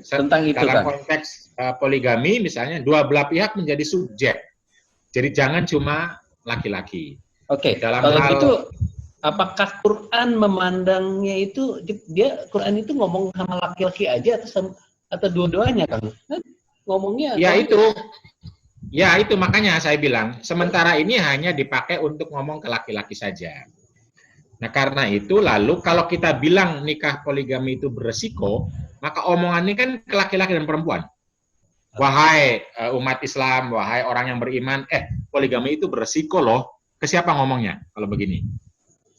Speaker 2: tentang itu,
Speaker 1: dalam konteks poligami misalnya dua belah pihak menjadi subjek. Jadi jangan cuma laki-laki.
Speaker 2: Oke.
Speaker 1: Dalam
Speaker 2: kalau
Speaker 1: hal
Speaker 2: gitu, apakah Quran memandangnya itu Quran itu ngomong sama laki-laki aja atau dua-duanya, Kang? Ngomongnya
Speaker 1: Ya itu makanya saya bilang sementara ini hanya dipakai untuk ngomong ke laki-laki saja. Nah karena itu lalu kalau kita bilang nikah poligami itu beresiko, maka omongannya kan ke laki-laki dan perempuan. Wahai umat Islam, wahai orang yang beriman, poligami itu beresiko loh. Ke siapa ngomongnya kalau begini?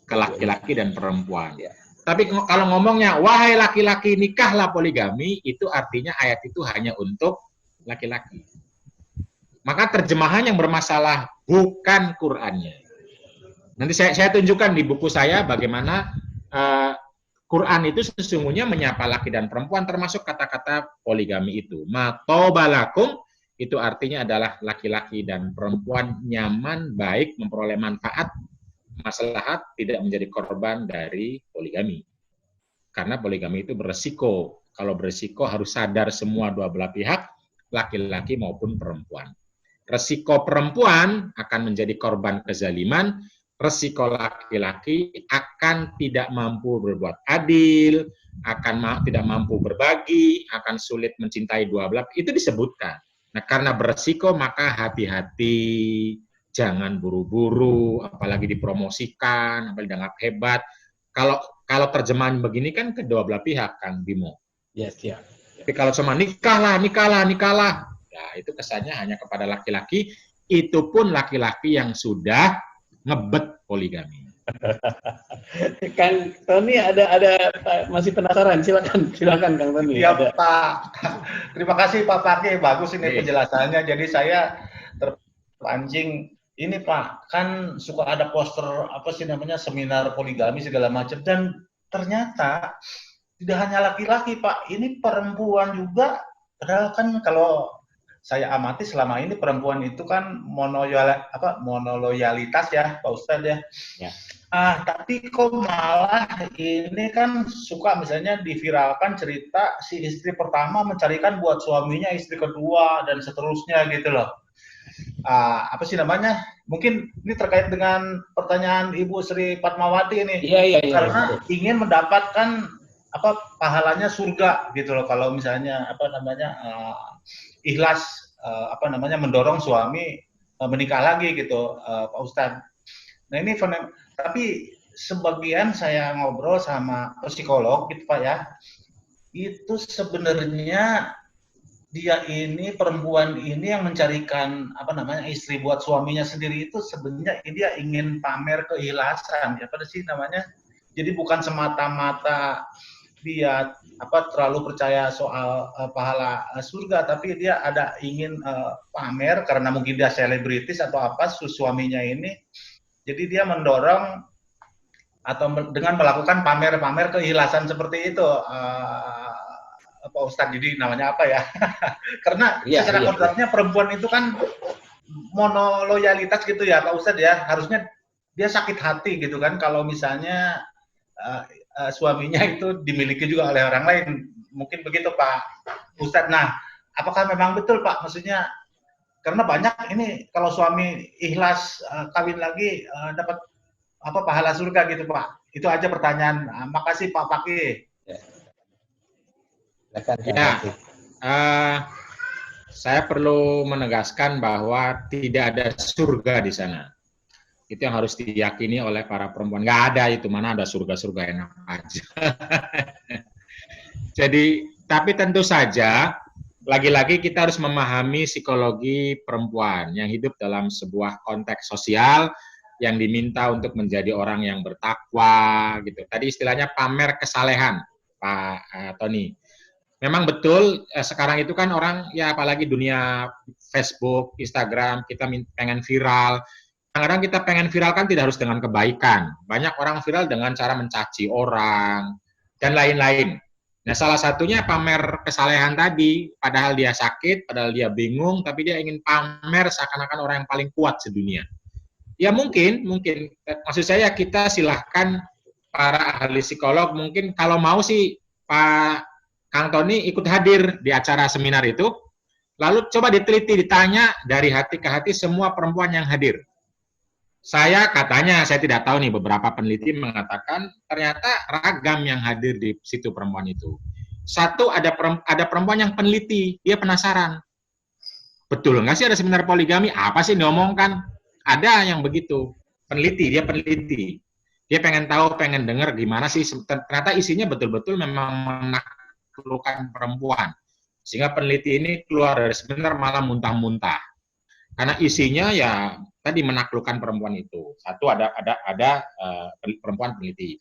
Speaker 1: Ke laki-laki dan perempuan. Tapi kalau ngomongnya wahai laki-laki nikahlah poligami, itu artinya ayat itu hanya untuk laki-laki. Maka terjemahan yang bermasalah bukan Qur'annya. Nanti saya tunjukkan di buku saya bagaimana Quran itu sesungguhnya menyapa laki dan perempuan termasuk kata-kata poligami itu. Matobalakum itu artinya adalah laki-laki dan perempuan nyaman, baik, memperoleh manfaat, maslahat, tidak menjadi korban dari poligami. Karena poligami itu beresiko. Kalau beresiko harus sadar semua dua belah pihak, laki-laki maupun perempuan. Resiko perempuan akan menjadi korban kezaliman, resiko laki-laki akan tidak mampu berbuat adil, tidak mampu berbagi, akan sulit mencintai dua belah, itu disebutkan. Nah, karena beresiko maka hati-hati, jangan buru-buru, apalagi dipromosikan, apalagi dianggap hebat. Kalau terjemahan begini kan kedua belah pihak, Kang Bimo.
Speaker 2: Yes, ya.
Speaker 1: Tapi kalau cuma nikah lah, ya itu kesannya hanya kepada laki-laki, itu pun laki-laki yang sudah ngebet poligami.
Speaker 2: Kang Tony ada masih penasaran? Silakan Kang Tony.
Speaker 4: Ya Pak, terima kasih Pak Pake, bagus ini penjelasannya. Jadi saya terpancing ini Pak, kan suka ada poster apa sih namanya seminar poligami segala macam, dan ternyata tidak hanya laki-laki Pak, ini perempuan juga. Padahal kan kalau saya amati selama ini perempuan itu kan monoloyalitas ya Pak Ustadz ya. Ya. Tapi kok malah ini kan suka misalnya diviralkan cerita si istri pertama mencarikan buat suaminya istri kedua dan seterusnya gitu loh. Apa sih namanya? Mungkin ini terkait dengan pertanyaan Ibu Sri Fatmawati ini.
Speaker 2: Iya.
Speaker 4: Karena ingin mendapatkan pahalanya surga gitu loh. Kalau misalnya ikhlas mendorong suami menikah lagi gitu Pak Ustadz. Nah ini tapi sebagian saya ngobrol sama psikolog gitu Pak ya, itu sebenarnya dia ini perempuan ini yang mencarikan istri buat suaminya sendiri, itu sebenarnya dia ingin pamer keikhlasan ya pada sih namanya. Jadi bukan semata-mata dia terlalu percaya soal pahala surga, tapi dia ada ingin pamer karena mungkin dia selebritis atau suaminya ini. Jadi dia mendorong atau dengan melakukan pamer-pamer keikhlasan seperti itu, Pak Ustadz. Jadi namanya apa ya? Karena secara kodratnya perempuan itu kan monoloyalitas gitu ya Pak Ustadz ya. Harusnya dia sakit hati gitu kan kalau misalnya suaminya itu dimiliki juga oleh orang lain. Mungkin begitu Pak Ustadz. Nah, apakah memang betul Pak? Maksudnya karena banyak ini kalau suami ikhlas kawin lagi dapat pahala surga gitu Pak. Itu aja pertanyaan. Makasih Pak Paki.
Speaker 1: Saya perlu menegaskan bahwa tidak ada surga di sana. Itu yang harus diyakini oleh para perempuan. Nggak ada itu, mana ada surga-surga enak aja. Jadi, tapi tentu saja lagi-lagi kita harus memahami psikologi perempuan yang hidup dalam sebuah konteks sosial yang diminta untuk menjadi orang yang bertakwa gitu. Tadi istilahnya pamer kesalehan, Pak Tony. Memang betul sekarang itu kan orang ya apalagi dunia Facebook, Instagram, kita pengen viral. Kadang-kadang kita pengen viral kan tidak harus dengan kebaikan. Banyak orang viral dengan cara mencaci orang dan lain-lain. Nah, salah satunya pamer kesalehan tadi, padahal dia sakit, padahal dia bingung, tapi dia ingin pamer seakan-akan orang yang paling kuat sedunia. Ya mungkin, maksud saya kita silahkan para ahli psikolog, mungkin kalau mau sih Pak Kang Tony ikut hadir di acara seminar itu, lalu coba diteliti, ditanya dari hati ke hati semua perempuan yang hadir. Saya tidak tahu nih, beberapa peneliti mengatakan ternyata ragam yang hadir di situ perempuan itu. Satu, ada perempuan yang peneliti, dia penasaran. Betul nggak sih ada seminar poligami? Apa sih diomongkan? Ada yang begitu, dia peneliti. Dia pengen tahu, pengen dengar gimana sih, ternyata isinya betul-betul memang menaklukkan perempuan. Sehingga peneliti ini keluar dari seminar malah muntah-muntah. Karena isinya ya tadi menaklukkan perempuan itu. Satu ada perempuan peneliti.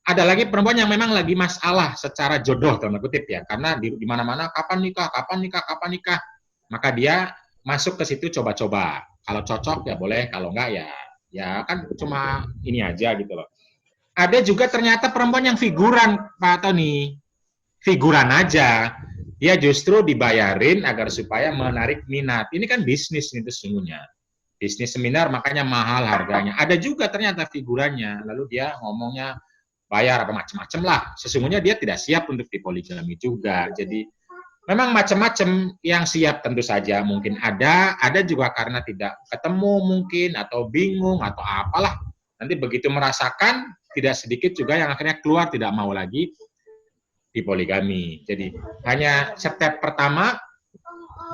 Speaker 1: Ada lagi perempuan yang memang lagi masalah secara jodoh dalam kutip ya, karena di mana-mana kapan nikah. Maka dia masuk ke situ coba-coba. Kalau cocok ya boleh, kalau enggak ya kan cuma ini aja gitu loh. Ada juga ternyata perempuan yang figuran, Pak Tony. Figuran aja. Dia justru dibayarin agar supaya menarik minat. Ini kan bisnis itu sesungguhnya. Bisnis seminar makanya mahal harganya. Ada juga ternyata figurannya. Lalu dia ngomongnya bayar apa macam-macam lah. Sesungguhnya dia tidak siap untuk dipoligami juga. Jadi memang macam-macam yang siap tentu saja mungkin ada juga karena tidak ketemu mungkin atau bingung atau apalah. Nanti begitu merasakan, tidak sedikit juga yang akhirnya keluar tidak mau lagi di poligami. Jadi hanya step pertama,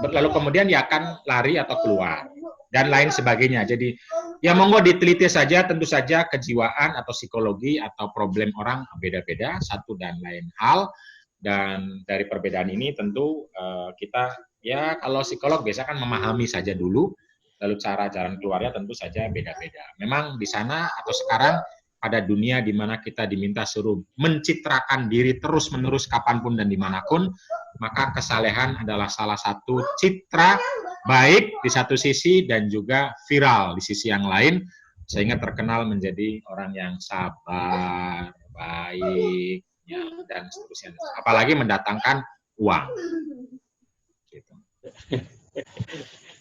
Speaker 1: lalu kemudian dia akan lari atau keluar dan lain sebagainya. Jadi ya monggo diteliti saja, tentu saja kejiwaan atau psikologi atau problem orang beda-beda, satu dan lain hal. Dan dari perbedaan ini tentu kita ya kalau psikolog biasa kan memahami saja dulu, lalu cara jalan keluarnya tentu saja beda-beda. Memang di sana atau sekarang pada dunia di mana kita diminta suruh mencitrakan diri terus-menerus kapanpun dan dimanapun, maka kesalehan adalah salah satu citra baik di satu sisi dan juga viral di sisi yang lain, sehingga terkenal menjadi orang yang sabar, baik, ya, dan seterusnya. Apalagi mendatangkan uang. Gitu.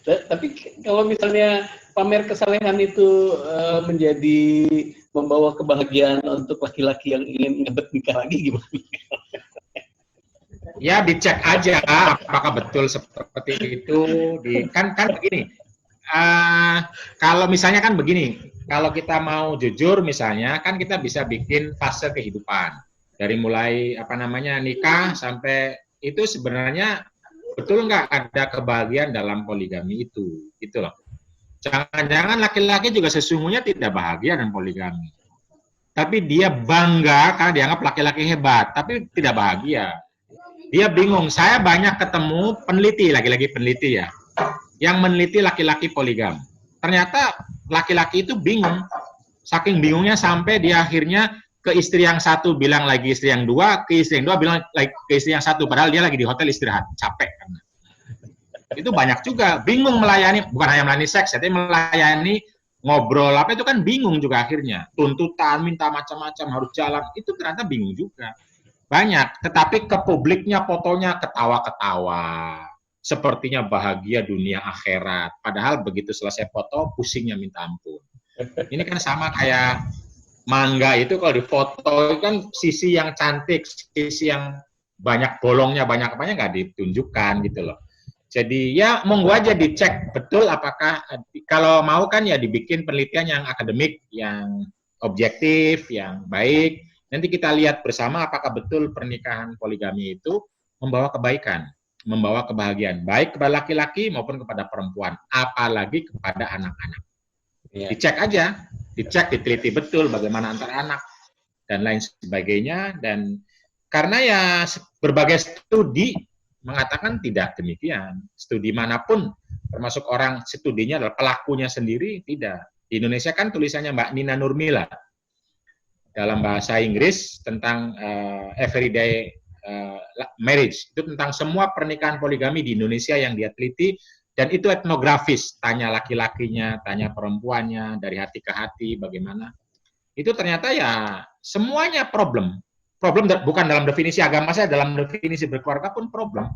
Speaker 2: Tapi kalau misalnya pamer kesalehan itu menjadi membawa kebahagiaan untuk laki-laki yang ingin ngebet nikah lagi gimana?
Speaker 1: Ya dicek aja apakah betul seperti itu. Kan begini. Kalau misalnya kan begini, kalau kita mau jujur misalnya kan kita bisa bikin fase kehidupan. Dari mulai nikah sampai itu sebenarnya betul nggak ada kebahagiaan dalam poligami itu, gitu loh. Jangan-jangan laki-laki juga sesungguhnya tidak bahagia dengan poligami. Tapi dia bangga karena dianggap laki-laki hebat, tapi tidak bahagia. Dia bingung. Saya banyak ketemu peneliti, lagi-lagi peneliti ya, yang meneliti laki-laki poligam. Ternyata laki-laki itu bingung. Saking bingungnya sampai dia akhirnya ke istri yang satu bilang lagi istri yang dua, ke istri yang dua bilang lagi ke istri yang satu, padahal dia lagi di hotel istirahat, capek karena itu banyak juga bingung melayani, bukan hanya melayani seks, tapi melayani ngobrol apa itu kan bingung juga akhirnya, tuntutan minta macam-macam harus jalan, itu ternyata bingung juga banyak. Tetapi ke publiknya fotonya ketawa-ketawa, sepertinya bahagia dunia akhirat, padahal begitu selesai foto pusingnya minta ampun. Ini kan sama kayak mangga itu kalau difoto kan sisi yang cantik, sisi yang banyak bolongnya, banyak apanya nggak ditunjukkan gitu loh. Jadi ya monggo aja dicek betul apakah kalau mau kan ya dibikin penelitian yang akademik, yang objektif, yang baik. Nanti kita lihat bersama apakah betul pernikahan poligami itu membawa kebaikan, membawa kebahagiaan baik kepada laki-laki maupun kepada perempuan, apalagi kepada anak-anak. Dicek aja. Dicek, diteliti betul bagaimana antar anak dan lain sebagainya, dan karena ya berbagai studi mengatakan tidak demikian. Studi manapun termasuk orang studinya adalah pelakunya sendiri tidak. Di Indonesia kan tulisannya Mbak Nina Nurmila dalam bahasa Inggris tentang everyday marriage, itu tentang semua pernikahan poligami di Indonesia yang dia teliti. Dan itu etnografis, tanya laki-lakinya, tanya perempuannya, dari hati ke hati, bagaimana. Itu ternyata ya semuanya problem. Problem bukan dalam definisi agama saya, dalam definisi berkeluarga pun problem.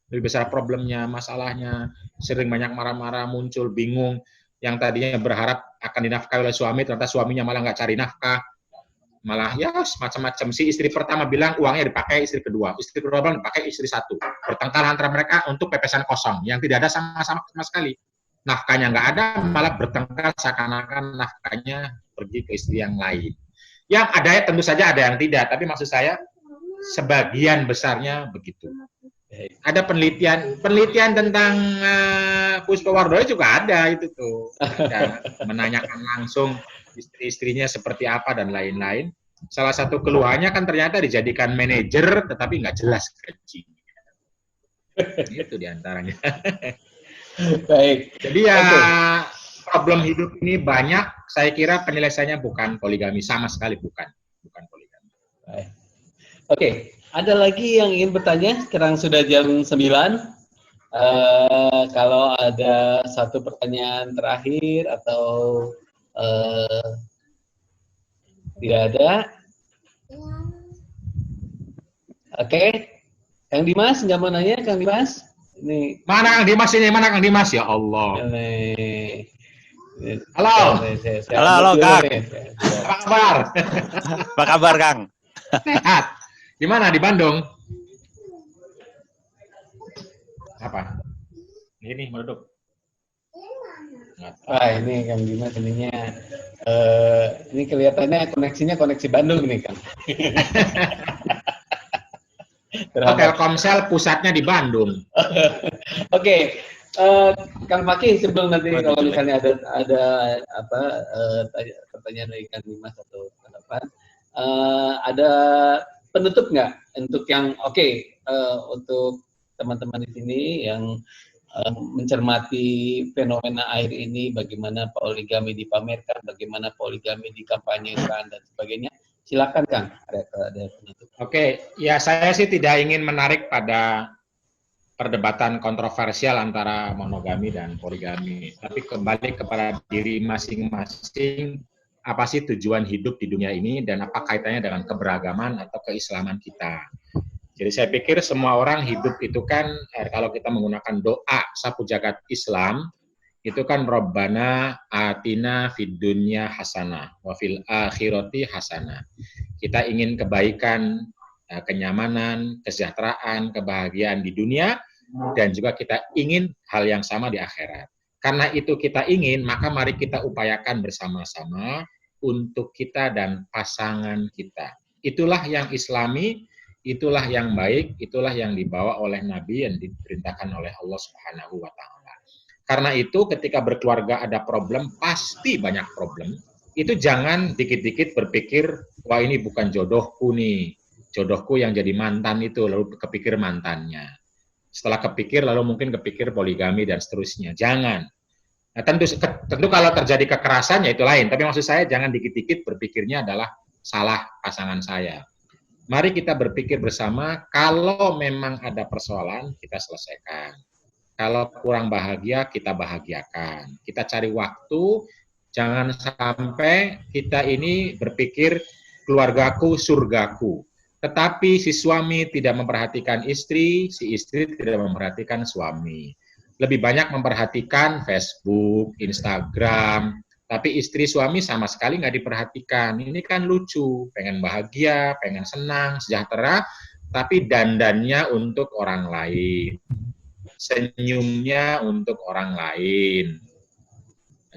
Speaker 1: Lebih besar problemnya, masalahnya, sering banyak marah-marah, muncul, bingung, yang tadinya berharap akan dinafkahi oleh suami, ternyata suaminya malah nggak cari nafkah. Malah ya macam-macam. Si istri pertama bilang uangnya dipakai istri kedua bilang dipakai istri satu. Bertengkar antara mereka untuk pepesan kosong yang tidak ada sama sekali. Nafkahnya nggak ada, malah bertengkar seakan-akan nafkahnya pergi ke istri yang lain. Yang ada ya tentu saja ada yang tidak, tapi maksud saya sebagian besarnya begitu. Ada penelitian tentang Puspa Wardoyo juga ada itu tuh. Ada, menanyakan langsung istri-istrinya seperti apa dan lain-lain. Salah satu keluhannya kan ternyata dijadikan manajer tetapi nggak jelas gajinya. Itu diantaranya.
Speaker 2: Baik.
Speaker 1: Jadi ya problem hidup ini banyak. Saya kira penyelesaiannya bukan poligami, sama sekali bukan poligami.
Speaker 2: Baik. Oke, ada lagi yang ingin bertanya? Sekarang sudah jam 9. Kalau ada satu pertanyaan terakhir atau tidak ada. Oke. Kang Dimas, nggak mau nanya, Kang Dimas? Ini.
Speaker 1: Mana Kang Dimas ini? Mana Kang Dimas? Ya Allah.
Speaker 2: Ini.
Speaker 1: Halo.
Speaker 7: Halo, Kang.
Speaker 1: Apa kabar?
Speaker 7: Apa kabar, Kang?
Speaker 1: Sehat. Di mana? Di Bandung? Apa? Ini, mereduk.
Speaker 2: Wah, ini Kang Dimas ininya. Ini kelihatannya koneksinya koneksi Bandung nih, Kang.
Speaker 1: Telkomsel pusatnya di Bandung.
Speaker 2: Oke, Kang Fakih, sebelum nanti kalau misalnya ada apa pertanyaan dari Kang Dimas atau pendapat, ada penutup nggak untuk yang untuk teman-teman di sini yang mencermati fenomena air ini, bagaimana poligami dipamerkan, bagaimana poligami dikampanyekan dan sebagainya. Silakan Kang, ada penutup.
Speaker 1: Oke, ya saya sih tidak ingin menarik pada perdebatan kontroversial antara monogami dan poligami, tapi kembali kepada diri masing-masing, apa sih tujuan hidup di dunia ini dan apa kaitannya dengan keberagaman atau keislaman kita. Jadi saya pikir semua orang hidup itu kan, kalau kita menggunakan doa sapu jagat Islam, itu kan Rabbana atina fid dunya hasanah wa fil akhirati hasanah. Kita ingin kebaikan, kenyamanan, kesejahteraan, kebahagiaan di dunia, dan juga kita ingin hal yang sama di akhirat. Karena itu kita ingin, maka mari kita upayakan bersama-sama untuk kita dan pasangan kita. Itulah yang Islami, itulah yang baik, itulah yang dibawa oleh Nabi yang diperintahkan oleh Allah Subhanahu wa Ta'ala. Karena itu ketika berkeluarga ada problem, pasti banyak problem. Itu jangan dikit-dikit berpikir, wah ini bukan jodohku nih, jodohku yang jadi mantan itu, lalu kepikir mantannya. Setelah kepikir, lalu mungkin kepikir poligami dan seterusnya. Jangan. Nah, tentu kalau terjadi kekerasan ya itu lain, tapi maksud saya jangan dikit-dikit berpikirnya adalah salah pasangan saya. Mari kita berpikir bersama, kalau memang ada persoalan, kita selesaikan. Kalau kurang bahagia, kita bahagiakan. Kita cari waktu, jangan sampai kita ini berpikir keluargaku, surgaku. Tetapi si suami tidak memperhatikan istri, si istri tidak memperhatikan suami. Lebih banyak memperhatikan Facebook, Instagram, tapi istri suami sama sekali nggak diperhatikan. Ini kan lucu, pengen bahagia, pengen senang, sejahtera, tapi dandannya untuk orang lain. Senyumnya untuk orang lain.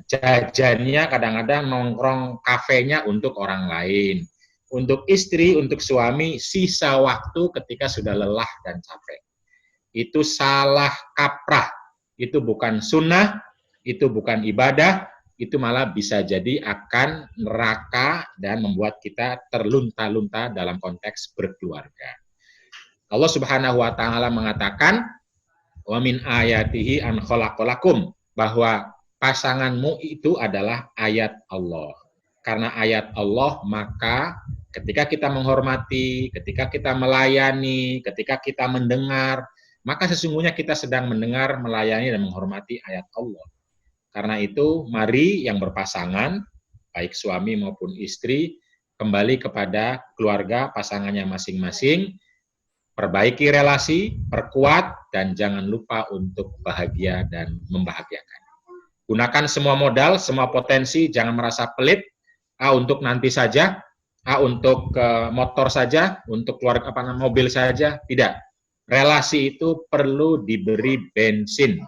Speaker 1: Jajannya kadang-kadang nongkrong kafenya untuk orang lain. Untuk istri, untuk suami, sisa waktu ketika sudah lelah dan capek. Itu salah kaprah. Itu bukan sunnah, itu bukan ibadah, itu malah bisa jadi akan neraka dan membuat kita terlunta-lunta dalam konteks berkeluarga. Allah Subhanahu wa Ta'ala mengatakan, wa min ayatihi an khalaqalakum, bahwa pasanganmu itu adalah ayat Allah. Karena ayat Allah, maka ketika kita menghormati, ketika kita melayani, ketika kita mendengar, maka sesungguhnya kita sedang mendengar, melayani, dan menghormati ayat Allah. Karena itu, mari yang berpasangan, baik suami maupun istri, kembali kepada keluarga pasangannya masing-masing, perbaiki relasi, perkuat, dan jangan lupa untuk bahagia dan membahagiakan. Gunakan semua modal, semua potensi, jangan merasa pelit, untuk nanti saja, untuk motor saja, untuk keluarga mobil saja, tidak. Relasi itu perlu diberi bensin,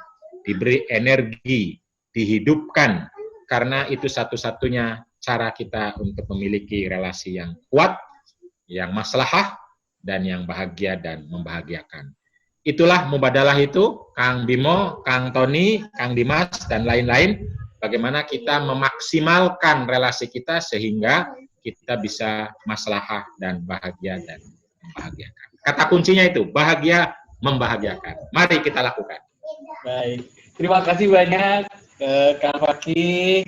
Speaker 1: diberi energi, dihidupkan, karena itu satu-satunya cara kita untuk memiliki relasi yang kuat, yang maslahah, dan yang bahagia dan membahagiakan. Itulah mubadalah itu, Kang Bimo, Kang Tony, Kang Dimas, dan lain-lain, bagaimana kita memaksimalkan relasi kita sehingga kita bisa maslahah dan bahagia dan membahagiakan. Kata kuncinya itu, bahagia, membahagiakan. Mari kita lakukan.
Speaker 2: Baik, terima kasih banyak Kang Fakih.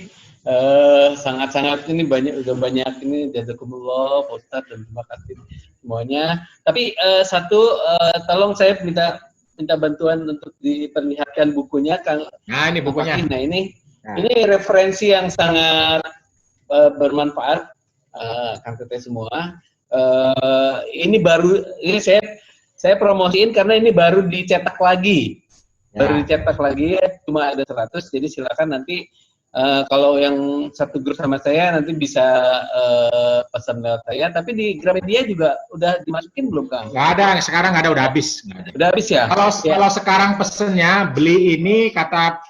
Speaker 2: Sangat-sangat ini udah banyak ini, jazakumullah Pak Ustadz, dan terima kasih semuanya. Tapi tolong saya minta bantuan untuk diperlihatkan bukunya Kang.
Speaker 1: Nah, ini bukunya.
Speaker 2: Nah, ini referensi yang sangat bermanfaat, Kang Teteh semua. Ini saya promosiin karena ini baru dicetak lagi. Baru dicetak lagi, cuma ada 100, jadi silakan nanti Kalau yang satu grup sama saya nanti bisa pesan lewat saya. Tapi di Gramedia juga udah dimasukin belum, Kang?
Speaker 1: Nggak ada, sekarang nggak ada, udah habis. Nggak ada.
Speaker 2: Udah habis ya?
Speaker 1: Kalau sekarang pesennya beli ini, kata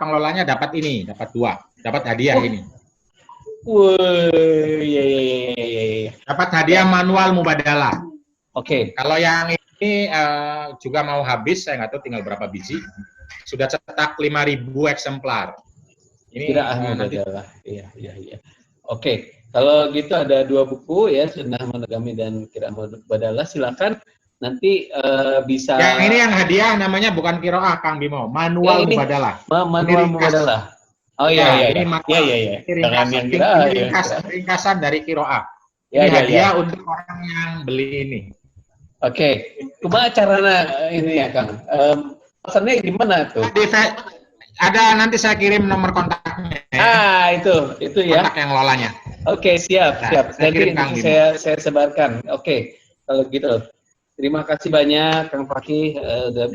Speaker 1: pengelolanya dapat ini, dapat 2, dapat hadiah ini.
Speaker 2: Wih, iya.
Speaker 1: Dapat hadiah manual mubadalah.
Speaker 2: Oke.
Speaker 1: Kalau yang ini juga mau habis, saya nggak tahu tinggal berapa biji. Sudah cetak 5.000 eksemplar. Ini
Speaker 2: Kiraan mubadalah. Iya. Oke. Kalau gitu ada 2 buku ya, Sunnah Monogami dan Kiraan Mubadalah. Silakan nanti bisa.
Speaker 1: Yang ini yang hadiah namanya bukan kiroah, Kang Bimo, manual mubadalah.
Speaker 2: Manual mubadalah. Oh iya.
Speaker 1: Ini ringkasan dari kiroah. Ini hadiah untuk orang yang beli ini.
Speaker 2: Oke. Cuma caranya ini ya, Kang. Pesannya gimana tuh?
Speaker 1: Ada, nanti saya kirim nomor kontaknya.
Speaker 2: Itu ya.
Speaker 1: Kontak yang lolanya.
Speaker 2: Oke, siap. Jadi saya sebarkan. Oke, kalau gitu. Terima kasih banyak Kang Fakih sudah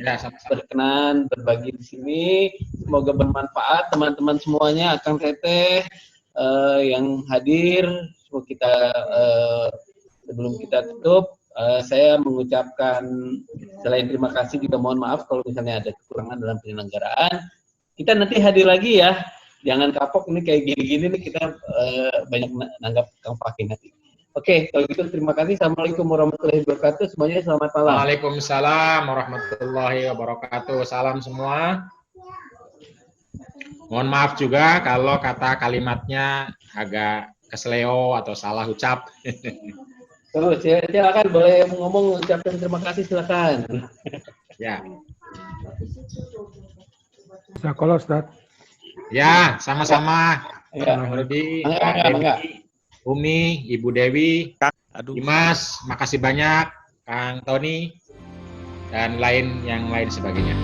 Speaker 2: berkenan berbagi di sini. Semoga bermanfaat teman-teman semuanya, Kang Teteh yang hadir. Semoga kita sebelum kita tutup, saya mengucapkan selain terima kasih juga mohon maaf kalau misalnya ada kekurangan dalam penyelenggaraan. Kita nanti hadir lagi ya. Jangan kapok ini kayak gini-gini nih kita banyak nanggap Kang Fakih nanti. Oke, kalau gitu terima kasih. Assalamualaikum warahmatullahi wabarakatuh. Semuanya selamat malam.
Speaker 1: Waalaikumsalam warahmatullahi wabarakatuh. Salam semua. Mohon maaf juga kalau kata kalimatnya agak kesleo atau salah ucap.
Speaker 2: Silakan boleh ngomong, ucapkan terima kasih, silakan.
Speaker 1: Ya.
Speaker 5: Sekolah, Ustaz.
Speaker 1: Ya, sama-sama.
Speaker 2: Ya.
Speaker 1: Rudi,
Speaker 2: Mangga.
Speaker 1: Umi, Ibu Dewi,
Speaker 7: Aduh.
Speaker 1: Dimas, makasih banyak, Kang Tony, dan yang lain sebagainya.